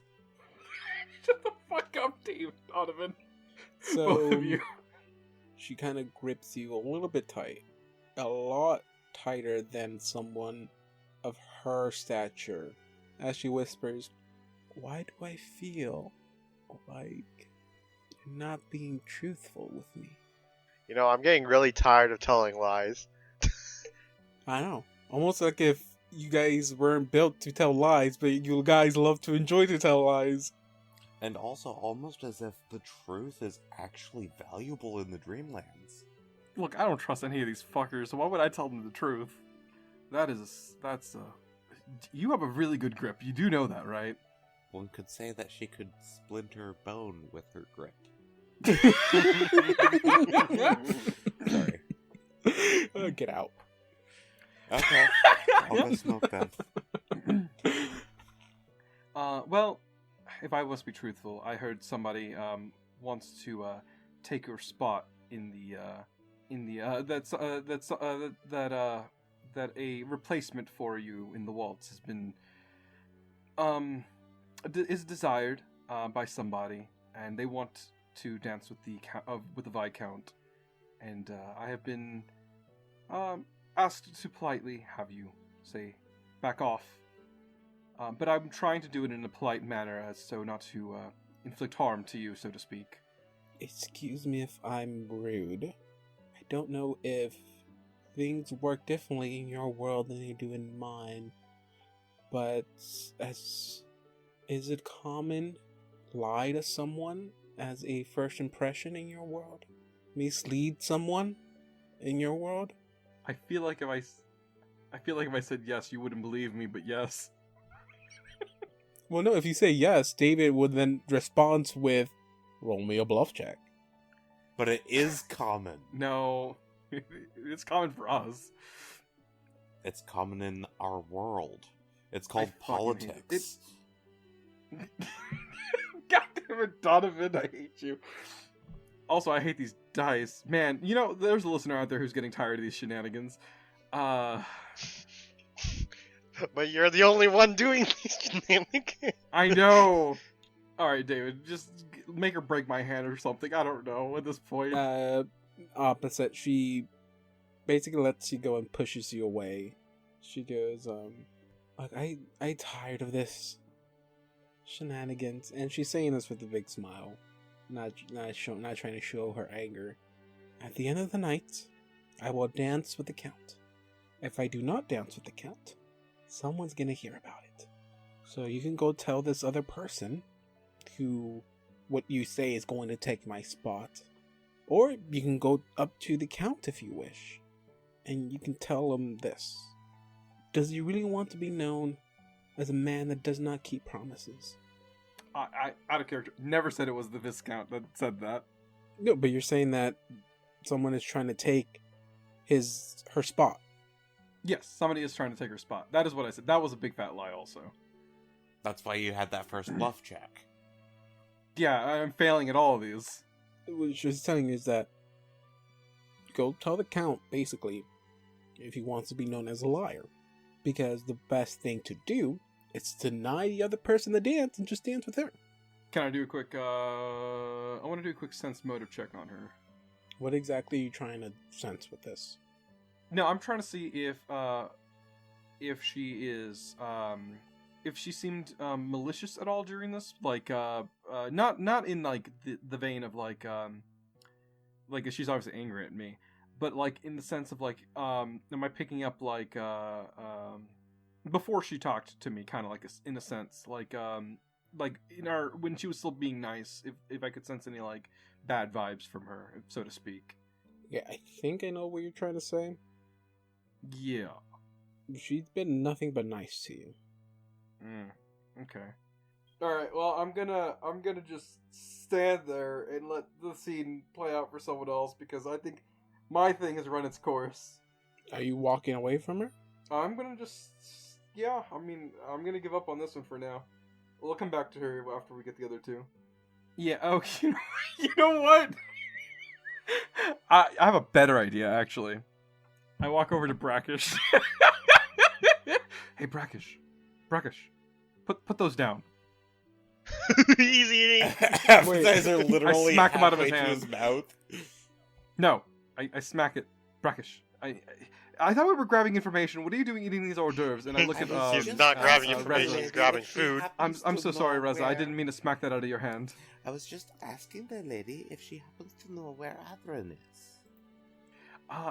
Shut the fuck up, Dave Donovan. So Both of you. she kind of grips you a little bit tight, a lot tighter than someone of her stature, as she whispers, "Why do I feel like you're not being truthful with me?" You know, I'm getting really tired of telling lies. I know. Almost like if you guys weren't built to tell lies, but you guys love to enjoy to tell lies. And also almost as if the truth is actually valuable in the Dreamlands. Look, I don't trust any of these fuckers, so why would I tell them the truth? That's you have a really good grip. You do know that, right? One could say that she could splinter bone with her grip. Sorry. Get out. Okay. I'll go smoke then. Well, if I was to be truthful, I heard somebody wants to take your spot in the that a replacement for you in the waltz has been is desired by somebody, and they want to dance with the Viscount, and I have been asked to politely have you say back off. But I'm trying to do it in a polite manner, as so not to inflict harm to you, so to speak. Excuse me if I'm rude. I don't know if things work differently in your world than they do in mine, but is it common lie to someone as a first impression in your world? Mislead someone in your world? I feel like if I said yes, you wouldn't believe me, but yes. Well, no, if you say yes, David would then respond with, "Roll me a bluff check." But it is common. No, it's common for us. It's common in our world. It's called fucking hate it. politics. God damn it, Donovan, I hate you. Also, I hate these dice. Man, you know, there's a listener out there who's getting tired of these shenanigans. But you're the only one doing these shenanigans. I know. Alright, David, just make her break my hand or something. I don't know at this point. Opposite, she basically lets you go and pushes you away. She goes, like, I tired of this shenanigans. And she's saying this with a big smile. Not trying to show her anger. At the end of the night, I will dance with the Count. If I do not dance with the Count, someone's gonna hear about it. So you can go tell this other person who what you say is going to take my spot. Or you can go up to the Count if you wish. And you can tell him this. Does he really want to be known as a man that does not keep promises? I out of character, never said it was the Viscount that said that. No, but you're saying that someone is trying to take her spot. Yes, somebody is trying to take her spot. That is what I said. That was a big fat lie also. That's why you had that first bluff check. Yeah, I'm failing at all of these. What she's telling you is that go tell the Count, basically, if he wants to be known as a liar. Because the best thing to do is to deny the other person the dance and just dance with her. Can I do a quick, I want to do a quick sense motive check on her. What exactly are you trying to sense with this? No, I'm trying to see if she is, if she seemed malicious at all during this, like not in like the vein of like she's obviously angry at me, but like in the sense of like am I picking up like before she talked to me, kind of like in a sense like in our when she was still being nice, if I could sense any like bad vibes from her, so to speak. Yeah, I think I know what you're trying to say. Yeah. She's been nothing but nice to you. Okay. Alright, well, I'm gonna just stand there and let the scene play out for someone else, because I think my thing has run its course. Are you walking away from her? I'm gonna just Yeah, I mean, I'm gonna give up on this one for now. We'll come back to her after we get the other two. Yeah, oh, you know what? I have a better idea, actually. I walk over to Brackish. Hey, Brackish. Brackish. Put those down. He's eating. Appetizer literally I smack him out of his halfway to hand. his mouth. No, I smack it. Brackish. I thought we were grabbing information. What are you doing eating these hors d'oeuvres? And I look at He's just not grabbing asking information, the he's lady grabbing if she food. happens I'm to so sorry, know Reza. I where- didn't mean to smack that out of your hand. I was just asking the lady if she happens to know where Adrin is.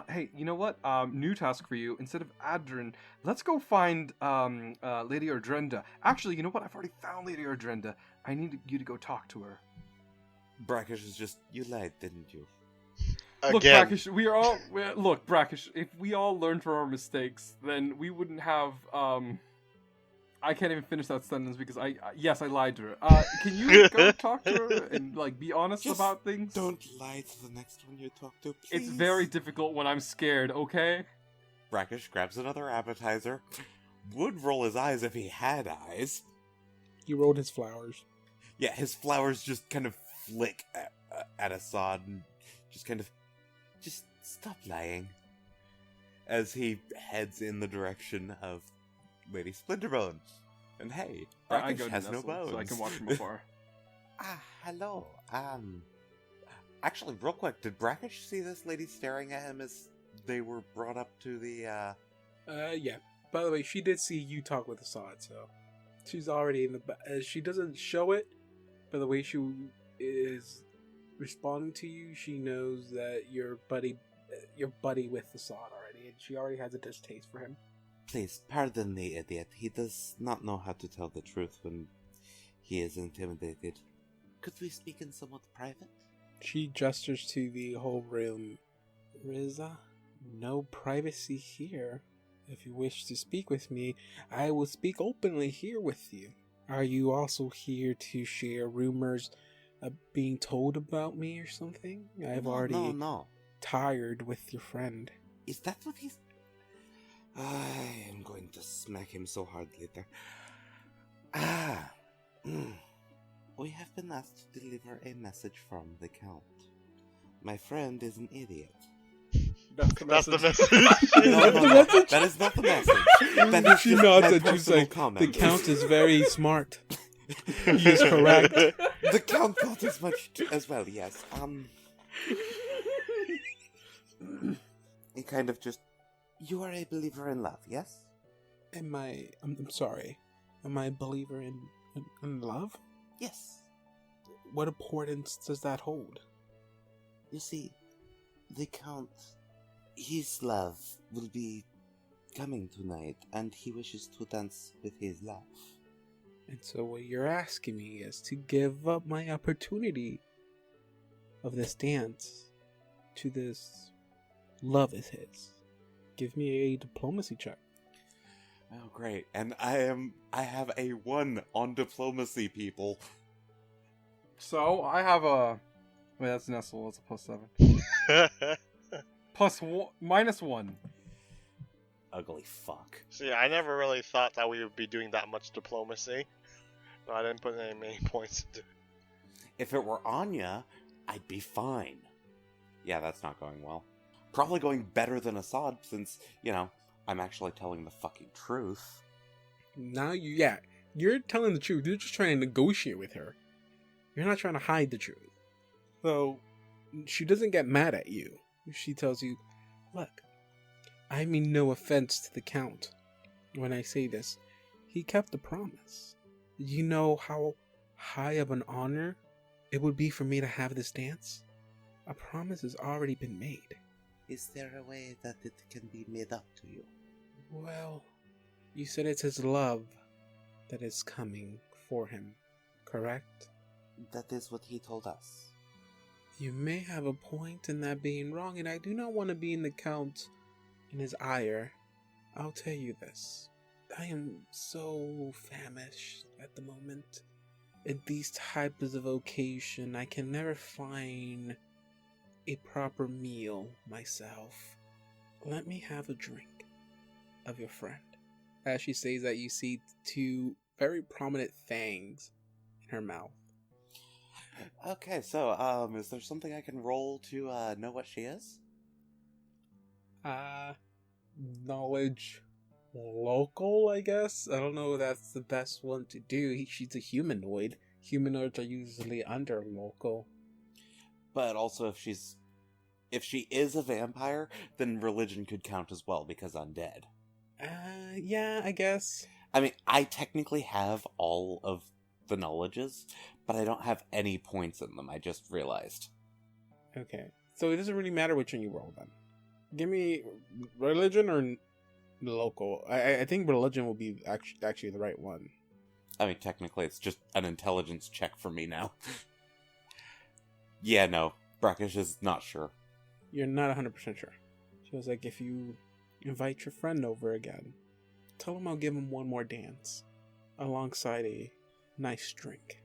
Hey, you know what? New task for you. Instead of Adrin, let's go find Lady Ardrenda. Actually, you know what? I've already found Lady Ardrenda. I need you to go talk to her. Brackish is just, you lied, didn't you? Look, Again. Brackish, look, Brackish, if we all learned from our mistakes, then we wouldn't have, I can't even finish that sentence because yes, I lied to her. Can you go talk to her and, like, be honest Just about things? Don't lie to the next one you talk to, please. It's very difficult when I'm scared, okay? Brackish grabs another appetizer. Would roll his eyes if he had eyes. He rolled his flowers. Yeah, his flowers just kind of flick at Assad and just kind of, just stop lying. As he heads in the direction of Lady Splinterbone. And hey, I Brackish go to has no Nestle, bones. so I can watch from afar. Hello. Actually, real quick, did Brackish see this lady staring at him as they were brought up to the, Yeah. By the way, she did see you talk with Assad, so she's already in the. She doesn't show it, but the way she is responding to you, she knows that you're buddy with Assad already, and she already has a distaste for him. Please, pardon the idiot. He does not know how to tell the truth when he is intimidated. Could we speak in somewhat private? She gestures to the whole room. Riza, no privacy here. If you wish to speak with me, I will speak openly here with you. Are you also here to share rumors being told about me or something? I've already No. tired with your friend. Is that what he's... I am going to smack him so hard later. We have been asked to deliver a message from the Count. My friend is an idiot. That's the That's the message. message. No. That is not the message. That is She just nods my at you, personal like, comment. the Count is very smart. He is correct. The Count thought as much as well, yes. He kind of just... You are a believer in love, yes? I'm sorry. Am I a believer in love? Yes. What importance does that hold? You see, the Count, his love will be coming tonight, and he wishes to dance with his love. And so what you're asking me is to give up my opportunity of this dance to this love of his. Give me a diplomacy check. Oh, great. And I have a 1 on diplomacy, people. So, I have a... Wait, that's Nestle. That's a +7. -1. Ugly fuck. See, I never really thought that we would be doing that much diplomacy. No, I didn't put any many points into it. If it were Anya, I'd be fine. Yeah, that's not going well. Probably going better than Assad, since, I'm actually telling the fucking truth. Now you're telling the truth. You're just trying to negotiate with her. You're not trying to hide the truth. So, she doesn't get mad at you. She tells you, look, I mean no offense to the Count when I say this. He kept a promise. You know how high of an honor it would be for me to have this dance? A promise has already been made. Is there a way that it can be made up to you? Well, you said it's his love that is coming for him, correct? That is what he told us. You may have a point in that being wrong, and I do not want to be in the Count in his ire. I'll tell you this. I am so famished at the moment. At these types of occasion, I can never find a proper meal myself. Let me have a drink of your friend. As she says that, you see two very prominent fangs in her mouth. Okay, so, is there something I can roll to, know what she is? Knowledge local, I guess? I don't know if that's the best one to do. She's a humanoid. Humanoids are usually under local. But also, if she is a vampire, then religion could count as well, because undead. Yeah, I guess. I mean, I technically have all of the knowledges, but I don't have any points in them, I just realized. Okay. So it doesn't really matter which one you roll then. Give me religion or local. I think religion will be actually the right one. I mean, technically, it's just an intelligence check for me now. Yeah, no. Brackish is not sure. You're not 100% sure. She was like, if you invite your friend over again, tell him I'll give him one more dance alongside a nice drink.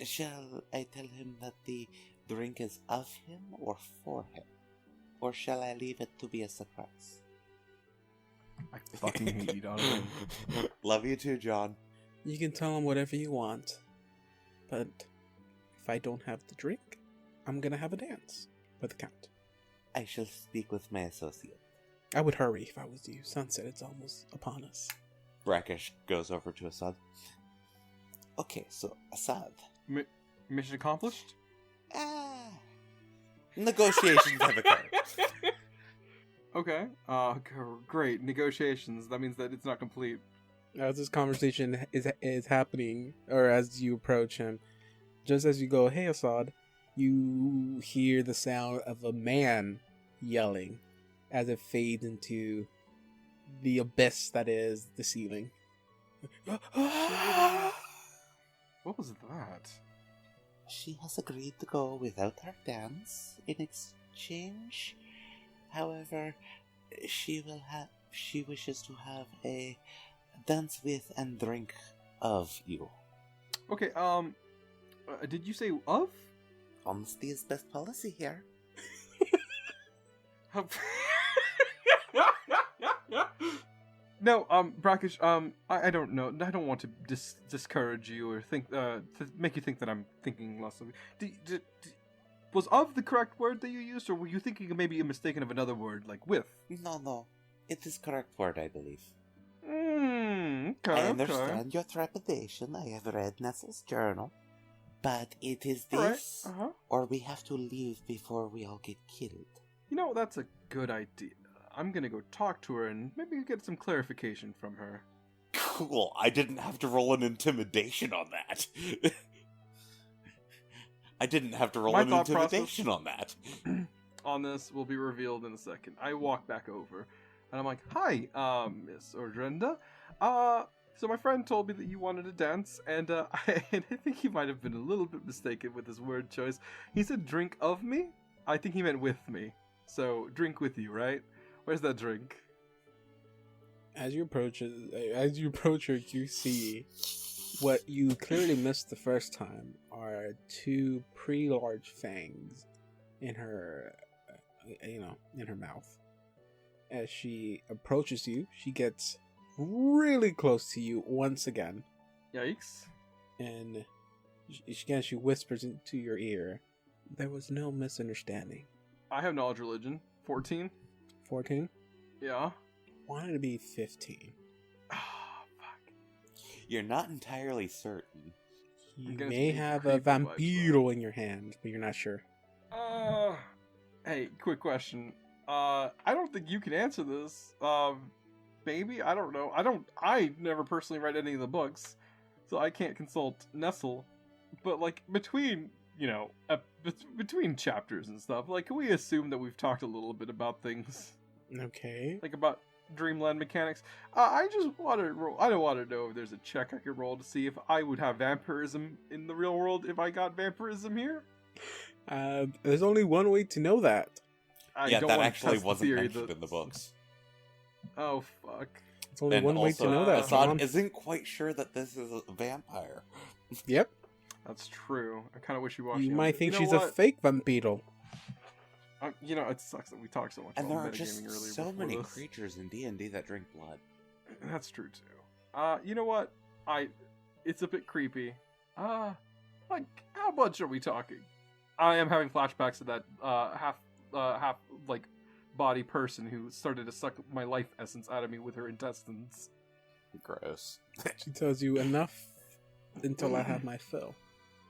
Shall I tell him that the drink is of him or for him? Or shall I leave it to be a surprise? I fucking hate you, Donovan. Love you too, John. You can tell him whatever you want, but if I don't have the drink, I'm gonna have a dance with the Count. I shall speak with my associate. I would hurry if I was you. Sunset, it's almost upon us. Brackish goes over to Assad. Okay, so Assad. Mission accomplished? Negotiations have occurred. Okay. Great. Negotiations. That means that it's not complete. As this conversation is happening, or as you approach him, just as you go, hey Assad, you hear the sound of a man yelling as it fades into the abyss that is the ceiling. What was that? She has agreed to go without her dance in exchange. However, she wishes to have a dance with and drink of you. Okay, did you say of? Honesty is best policy here. No, Brackish, I don't know. I don't want to discourage you or think, to make you think that I'm thinking less of you. Was of the correct word that you used, or were you thinking maybe a mistaken of another word, like with? No. It is correct word, I believe. Okay, I understand your trepidation. I have read Nestle's journal. But it is this, right. or we have to leave before we all get killed. You know, that's a good idea. I'm gonna go talk to her and maybe get some clarification from her. Cool, I didn't have to roll an intimidation on that. I didn't have to roll My an thought intimidation process on that. on this will be revealed in a second. I walk back over, and I'm like, hi, Miss Ordrenda. So my friend told me that you wanted to dance, and I think he might have been a little bit mistaken with his word choice. He said drink of me? I think he meant with me. So, drink with you, right? Where's that drink? As you approach her, you see what you clearly missed the first time are two pretty large fangs in her, in her mouth. As she approaches you, she gets really close to you once again. Yikes. And she whispers into your ear, there was no misunderstanding. I have knowledge religion. 14? 14? Yeah. Wanted to be 15. Ah, fuck. You're not entirely certain. You may have a vampiro in your hand, but you're not sure. Hey, quick question. I don't think you can answer this. Maybe? I don't know. I never personally read any of the books, so I can't consult Nestle. But, like, between chapters and stuff, like, can we assume that we've talked a little bit about things? Okay. Like, about Dreamland mechanics? I don't want to know if there's a check I could roll to see if I would have vampirism in the real world if I got vampirism here. There's only one way to know that. That actually wasn't mentioned in the books. Oh, fuck. It's only one way to know that. Assad isn't quite sure that this is a vampire. Yep. That's true. I kind of wish you watched. You might think she's a fake vampiro. It sucks that we talked so much And about there are metagaming just earlier so before many this. creatures in D&D that drink blood. That's true too. You know what? It's a bit creepy. Like, how much are we talking? I am having flashbacks to that half like body person who started to suck my life essence out of me with her intestines. Gross. She tells you enough until I have my fill.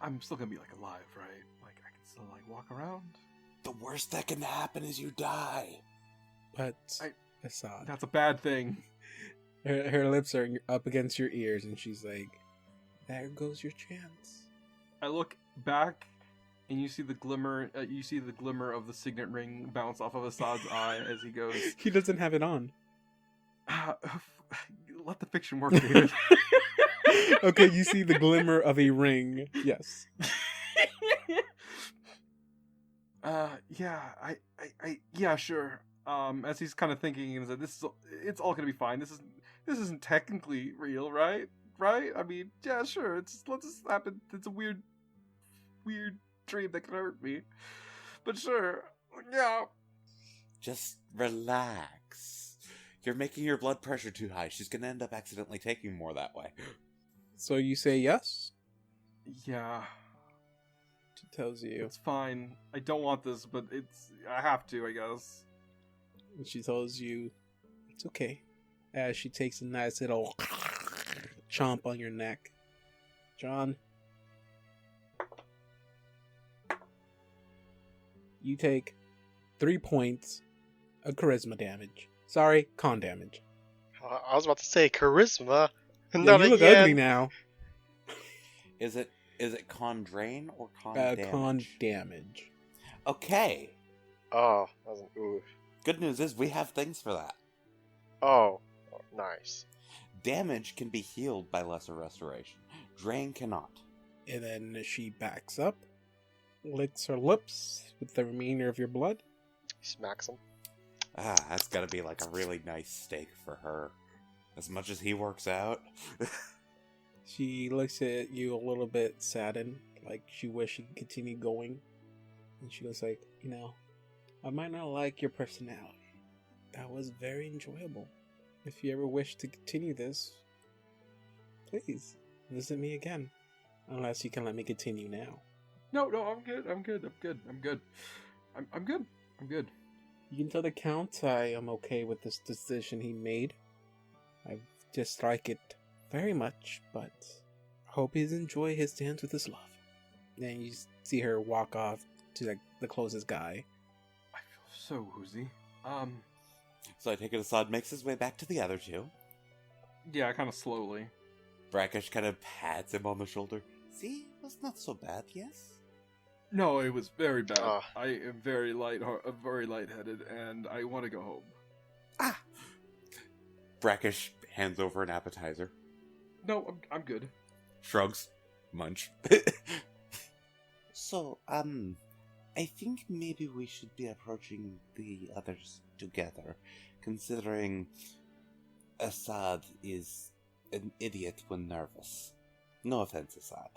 I'm still gonna be like alive, right? Like I can still like walk around. The worst that can happen is you die. But Assad, That's a bad thing. her lips are up against your ears, and she's like, "There goes your chance." I look back, and you see the glimmer. You see the glimmer of the signet ring bounce off of Assad's eye as he goes. He doesn't have it on. Let the fiction work, David. Okay, you see the glimmer of a ring. Yes. Yeah, yeah, sure. As he's kind of thinking, and said, it's all gonna be fine. This isn't technically real, right? Right? I mean, yeah, sure. Let's just happen. It's a weird dream that can hurt me, but sure, yeah. Just relax. You're making your blood pressure too high. She's gonna end up accidentally taking more that way. So you say yes? Yeah, She tells you. it's fine. I don't want this, but I have to, I guess. And she tells you it's okay. As she takes a nice little chomp on your neck. John, you take 3 points of charisma damage. Sorry, con damage. I was about to say charisma. Yeah, Not you look again. ugly now. Is it con drain or con damage? Con damage. Okay. Oh, that was an oof. Good news is we have things for that. Oh, nice. Damage can be healed by lesser restoration. Drain cannot. And then she backs up, licks her lips with the remainder of your blood. Smacks him. Ah, that's gotta be like a really nice steak for her. As much as he works out. She looks at you a little bit saddened, like she wished she could continue going. And she goes like, I might not like your personality. That was very enjoyable. If you ever wish to continue this, please visit me again. Unless you can let me continue now. No, I'm good. I'm good. You can tell the Count I am okay with this decision he made. I dislike it very much, but I hope he's enjoy his dance with his love. And you see her walk off to like the closest guy. I feel so woozy. So I take it Assad makes his way back to the other two. Yeah, kind of slowly. Brackish kind of pats him on the shoulder. See, it was not so bad, yes? No, it was very bad. Ah. I am very lightheaded, and I want to go home. Ah! Brackish hands over an appetizer. No, I'm good. Shrugs. Munch. So, I think maybe we should be approaching the others together, considering Assad is an idiot when nervous. No offense, Assad.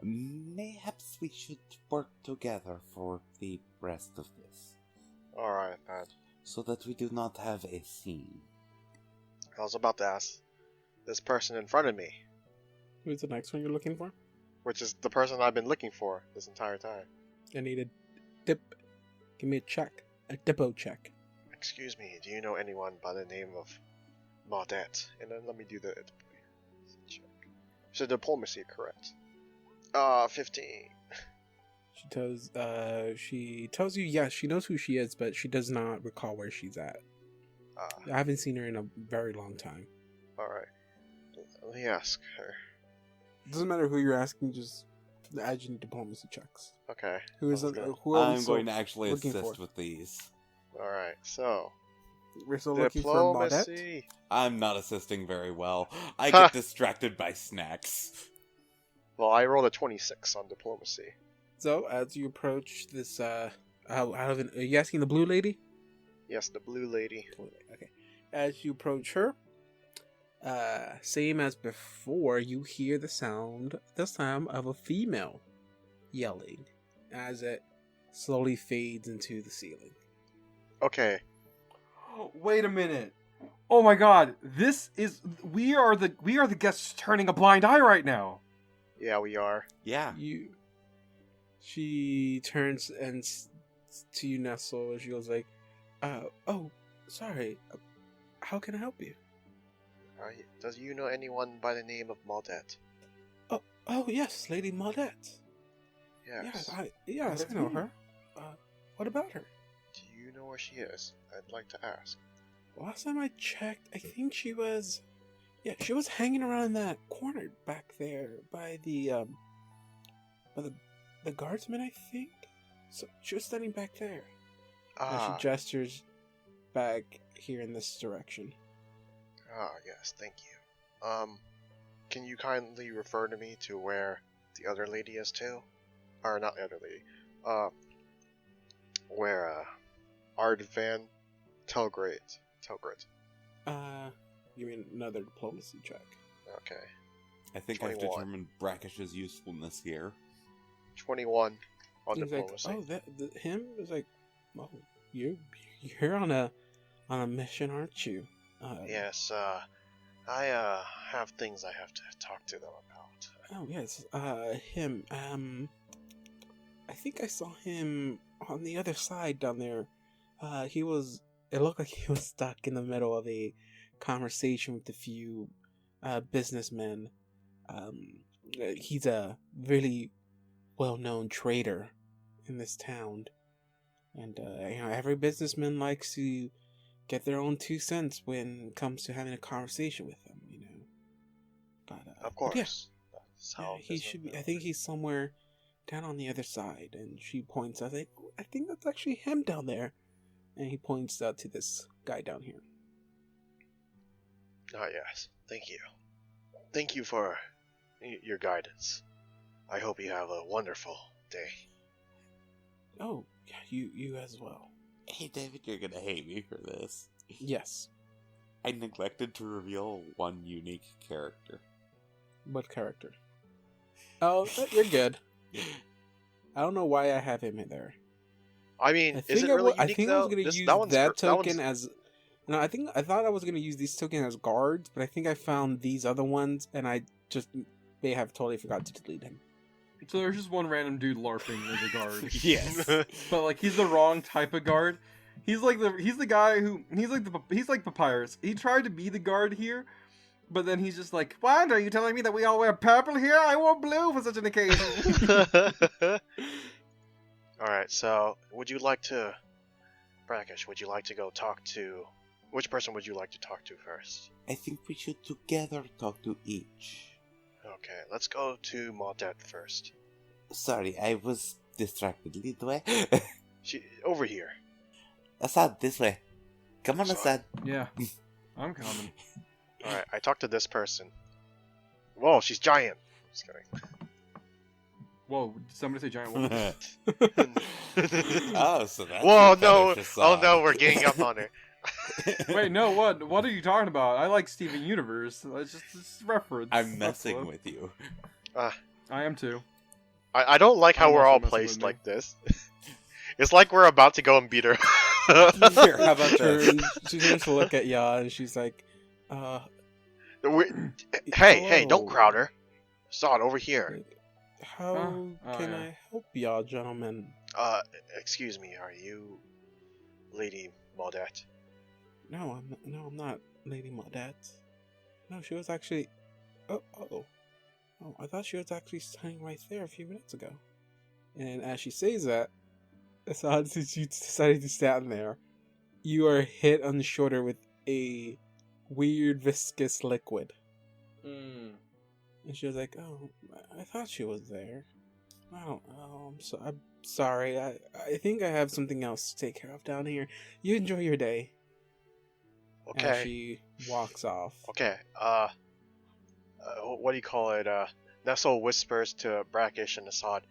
Mayhaps we should work together for the rest of this, Alright, man. so that we do not have a scene. I was about to ask this person in front of me, Who's the next one you're looking for? which is the person I've been looking for this entire time. I need a dip. Give me a check. A dippo check. Excuse me, do you know anyone by the name of Maudette? And then let me do the check. So diplomacy, correct? 15. She tells you yes, she knows who she is, but she does not recall where she's at. I haven't seen her in a very long time. Alright. Let me ask her. Doesn't matter who you're asking, just add your diplomacy checks. Okay. Who is sounds good. who are we I'm still going to actually looking assist for? with these. Alright, so. We're still looking for Maudette. Diplomacy. I'm not assisting very well. I get distracted by snacks. Well, I rolled a 26 on diplomacy. So as you approach this, are you asking the blue lady? Yes, the blue lady. Okay. As you approach her, same as before, you hear the sound this time of a female yelling as it slowly fades into the ceiling. Okay. Wait a minute. Oh my god, we are the guests turning a blind eye right now. Yeah, we are. Yeah. She turns and to you, Nestle, and she goes like, oh, sorry. How can I help you? Does you know anyone by the name of Maudette? Oh yes, Lady Maudette. Yes. Yes, I know her. What about her? Do you know where she is? I'd like to ask. Last time I checked, I think she was hanging around in that corner back there by the guardsman, I think. So she was standing back there. And she gestures back here in this direction. Yes, thank you. Can you kindly refer to me to where the other lady is too? Or not the other lady. Where Ard Van Telgrit. You mean another diplomacy check? Okay. I think 21. I've determined Brackish's usefulness here. 21 on He's diplomacy. like, him is like, oh, you're on a mission, aren't you? Yes, I have things I have to talk to them about. Oh yes, him. I think I saw him on the other side down there. It looked like he was stuck in the middle of a conversation with a few businessmen. He's a really well-known trader in this town, and every businessman likes to get their own 2 cents when it comes to having a conversation with them. But Of course. yeah. That's how He should be. I think he's somewhere down on the other side. And she points out, like, I think that's actually him down there. And he points out to this guy down here. Yes. Thank you. Thank you for your guidance. I hope you have a wonderful day. Oh, yeah, you as well. Hey, David, you're gonna hate me for this. Yes. I neglected to reveal one unique character. What character? Oh, you're good. I don't know why I have him in there. I mean, is it really I unique think though? I was gonna use that token as. No, I thought I was gonna use these tokens as guards, but I think I found these other ones, and I just may have totally forgot to delete him. So there's just one random dude LARPing as a guard. Yes. But like he's the wrong type of guard. He's like the guy who he's like Papyrus. He tried to be the guard here, but then he's just like, "What? Are you telling me that we all wear purple here? I wore blue for such an occasion." Alright, so would you like to, Brackish, would you like to go talk to, which person would you like to talk to first? I think we should together talk to each. Okay, let's go to Maudette first. Sorry, I was distracted. Lead the way. Over here. Assad, this way. Come on, Assad. Yeah, I'm coming. Alright, I talked to this person. Whoa, she's giant. Just kidding. Whoa, did somebody say giant woman? Oh, so that's Whoa, the no! fetish Oh Assad. no, we're ganging up on her. Wait, no, what? What are you talking about? I like Steven Universe. It's just reference. I'm That's messing what- with you. I am too. I don't like how I'm we're also all messing placed with me. like this. It's like we're about to go and beat her. Here, how about this? She turns to look at Ya, and she's like, Hey, don't hello. crowd her. Assad, over here. How can yeah. I help y'all, gentlemen? Excuse me, are you Lady Maudette? No, I'm not Lady Maudette. No, she was actually. Oh, I thought she was actually standing right there a few minutes ago. And as she says that, Assad, since you decided to stand there, you are hit on the shoulder with a weird viscous liquid. Mm. And she was like, "Oh, I thought she was there. I'm sorry. I think I have something else to take care of down here. You enjoy your day." Okay. And she walks off. Okay. What do you call it? Nestle whispers to Brackish and Assad.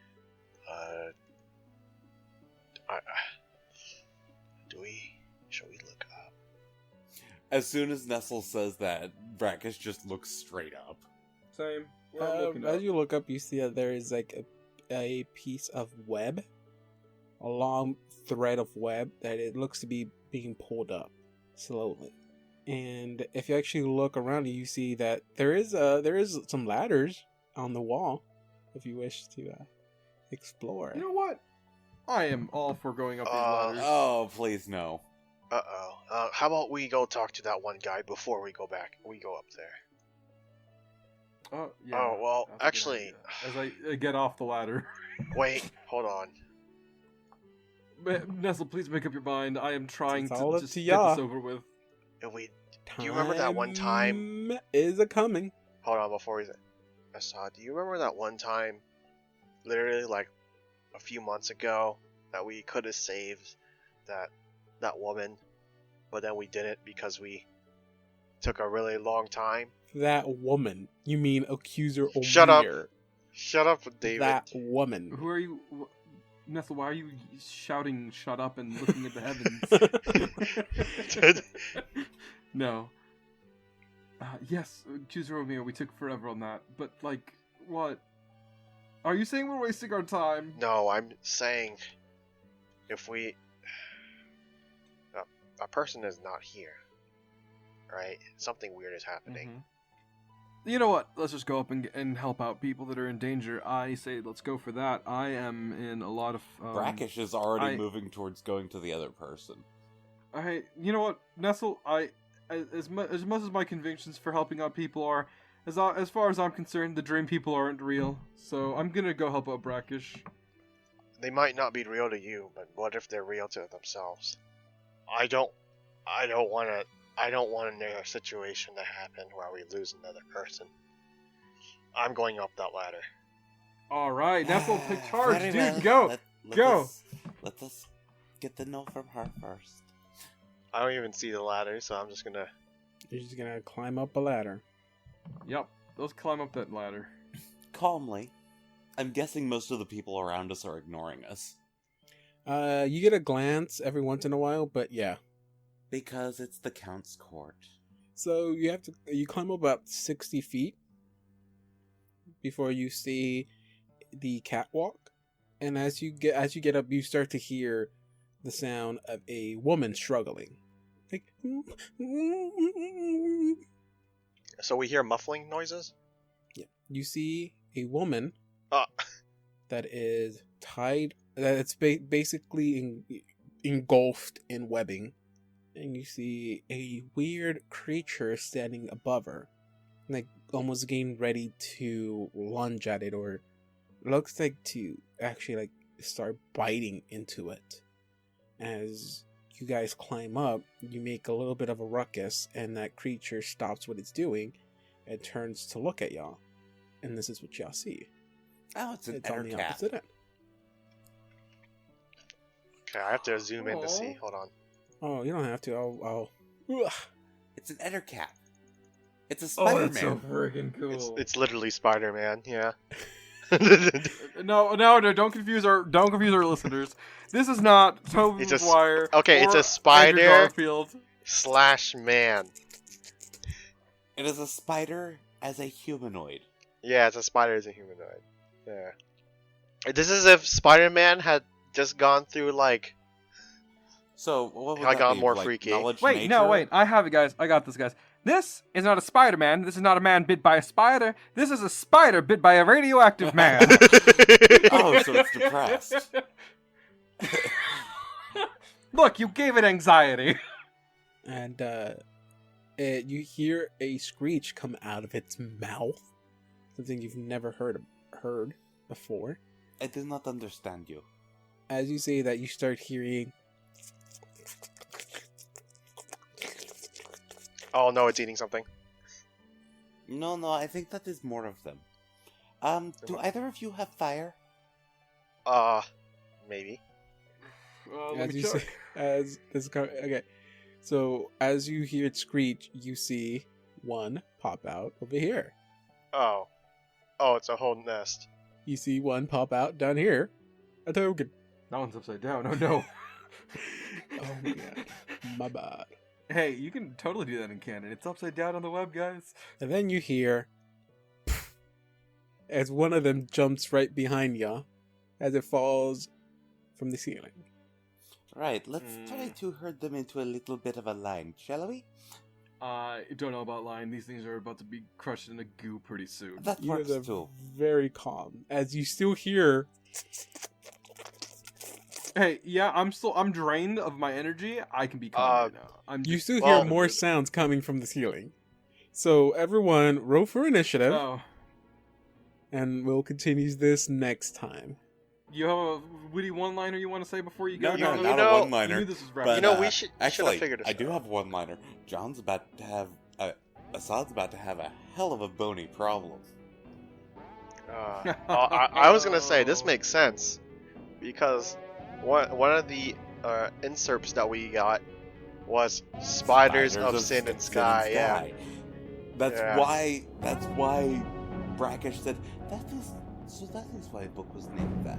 Shall we look up? As soon as Nestle says that, Brackish just looks straight up. Same. We're looking As up. you look up, you see that there is like a piece of web, a long thread of web that it looks to be being pulled up slowly. And if you actually look around, you see that there is some ladders on the wall, if you wish to explore. You know what? I am all for going up these ladders. Oh, please no. How about we go talk to that one guy before we go back? We go up there. Yeah, Oh, well, that's a good actually... idea. As I get off the ladder. Wait, hold on. Nestle, please make up your mind. I am trying It's to all up just to get ya. this over with. Do you remember that one time... Is a coming. Hold on, before we... Assad, do you remember that one time, literally like a few months ago, that we could have saved that woman, but then we didn't because we took a really long time? That woman. You mean accuser Omir. Shut up. Shut up, David. That woman. Who are you? Nestle, why are you shouting shut up and looking at the heavens? No. Yes, Accuser Romeo, we took forever on that. But, like, what? Are you saying we're wasting our time? No, I'm saying if we... a person is not here, right? Something weird is happening. Mhm. You know what? Let's just go up and help out people that are in danger. I say let's go for that. I am in a lot of... Brackish is already moving towards going to the other person. You know what, Nestle? As much as my convictions for helping out people are, as far as I'm concerned, the dream people aren't real. So I'm gonna go help out Brackish. They might not be real to you, but what if they're real to themselves? I don't want another situation to happen where we lose another person. I'm going up that ladder. All right, Nestle, take charge, Very dude. well. Go, Let go. Let us get the note from her first. I don't even see the ladder, so I'm just gonna... You're just gonna climb up a ladder. Yep, let's climb up that ladder. Calmly. I'm guessing most of the people around us are ignoring us. You get a glance every once in a while, but yeah. Because it's the Count's court. So you climb up about 60 feet before you see the catwalk, and as you get up, you start to hear the sound of a woman struggling. Like, So we hear muffling noises? yeah, you see a woman Ah. that is tied. That's basically engulfed in webbing. And you see a weird creature standing above her, like almost getting ready to lunge at it, or looks like to actually like start biting into it. As you guys climb up, you make a little bit of a ruckus, and that creature stops what it's doing and turns to look at y'all. And this is what y'all see. Oh, it's an on the ettercat. opposite end. Okay, I have to zoom in to see. Aw. Hold on. Oh, you don't have to. Ugh. It's an ettercat. It's a Oh, Spider-Man. that's so freaking cool. It's literally Spider-Man, yeah. No, don't confuse our listeners. This is not Tobey It's a Maguire. okay, it's or a spider Andrew Garfield. slash man. It is a spider as a humanoid. Yeah, it's a spider as a humanoid. Yeah. This is if Spider-Man had just gone through like... So, what would I that got be? more Like, freaky. knowledge Wait, no, nature? wait. I have it, guys. I got this, guys. This is not a Spider-Man. This is not a man bit by a spider. This is a spider bit by a radioactive man. Oh, so it's depressed. Look, you gave it anxiety. And you hear a screech come out of its mouth, something you've never heard before. I do not understand you. As you say that, you start hearing. Oh no, it's eating something. No, I think that is more of them. Do either of you have fire? Maybe. Let As me you check. say, as this okay, so as you hear it screech, you see one pop out over here. Oh, it's a whole nest. You see one pop out down here. A token. That one's upside down. Oh no. Oh my god, my bad. Hey, you can totally do that in canon. It's upside down on the web, guys. And then you hear as one of them jumps right behind ya as it falls from the ceiling. Right, let's try to herd them into a little bit of a line, shall we? don't know about lying. These things are about to be crushed into goo pretty soon. That You works guys are too. very calm as you still hear. Hey, yeah, I'm drained of my energy. I can be calm right now. You still Well- hear more sounds coming from the ceiling. So everyone, roll for initiative, Oh, and we'll continue this next time. you have a witty one-liner you want to say before you go? No, You no, know- not you a know- You one-liner. knew this was But, wrapping You know, up. we should have actually, figured this I do out. have one-liner. John's about to have Assad's about to have a hell of a bony problem. I was gonna say this makes sense because one of the inserts that we got was Spiders of Sin and Sky. Yeah. That's Yeah. why Brackish said that is why the book was named that.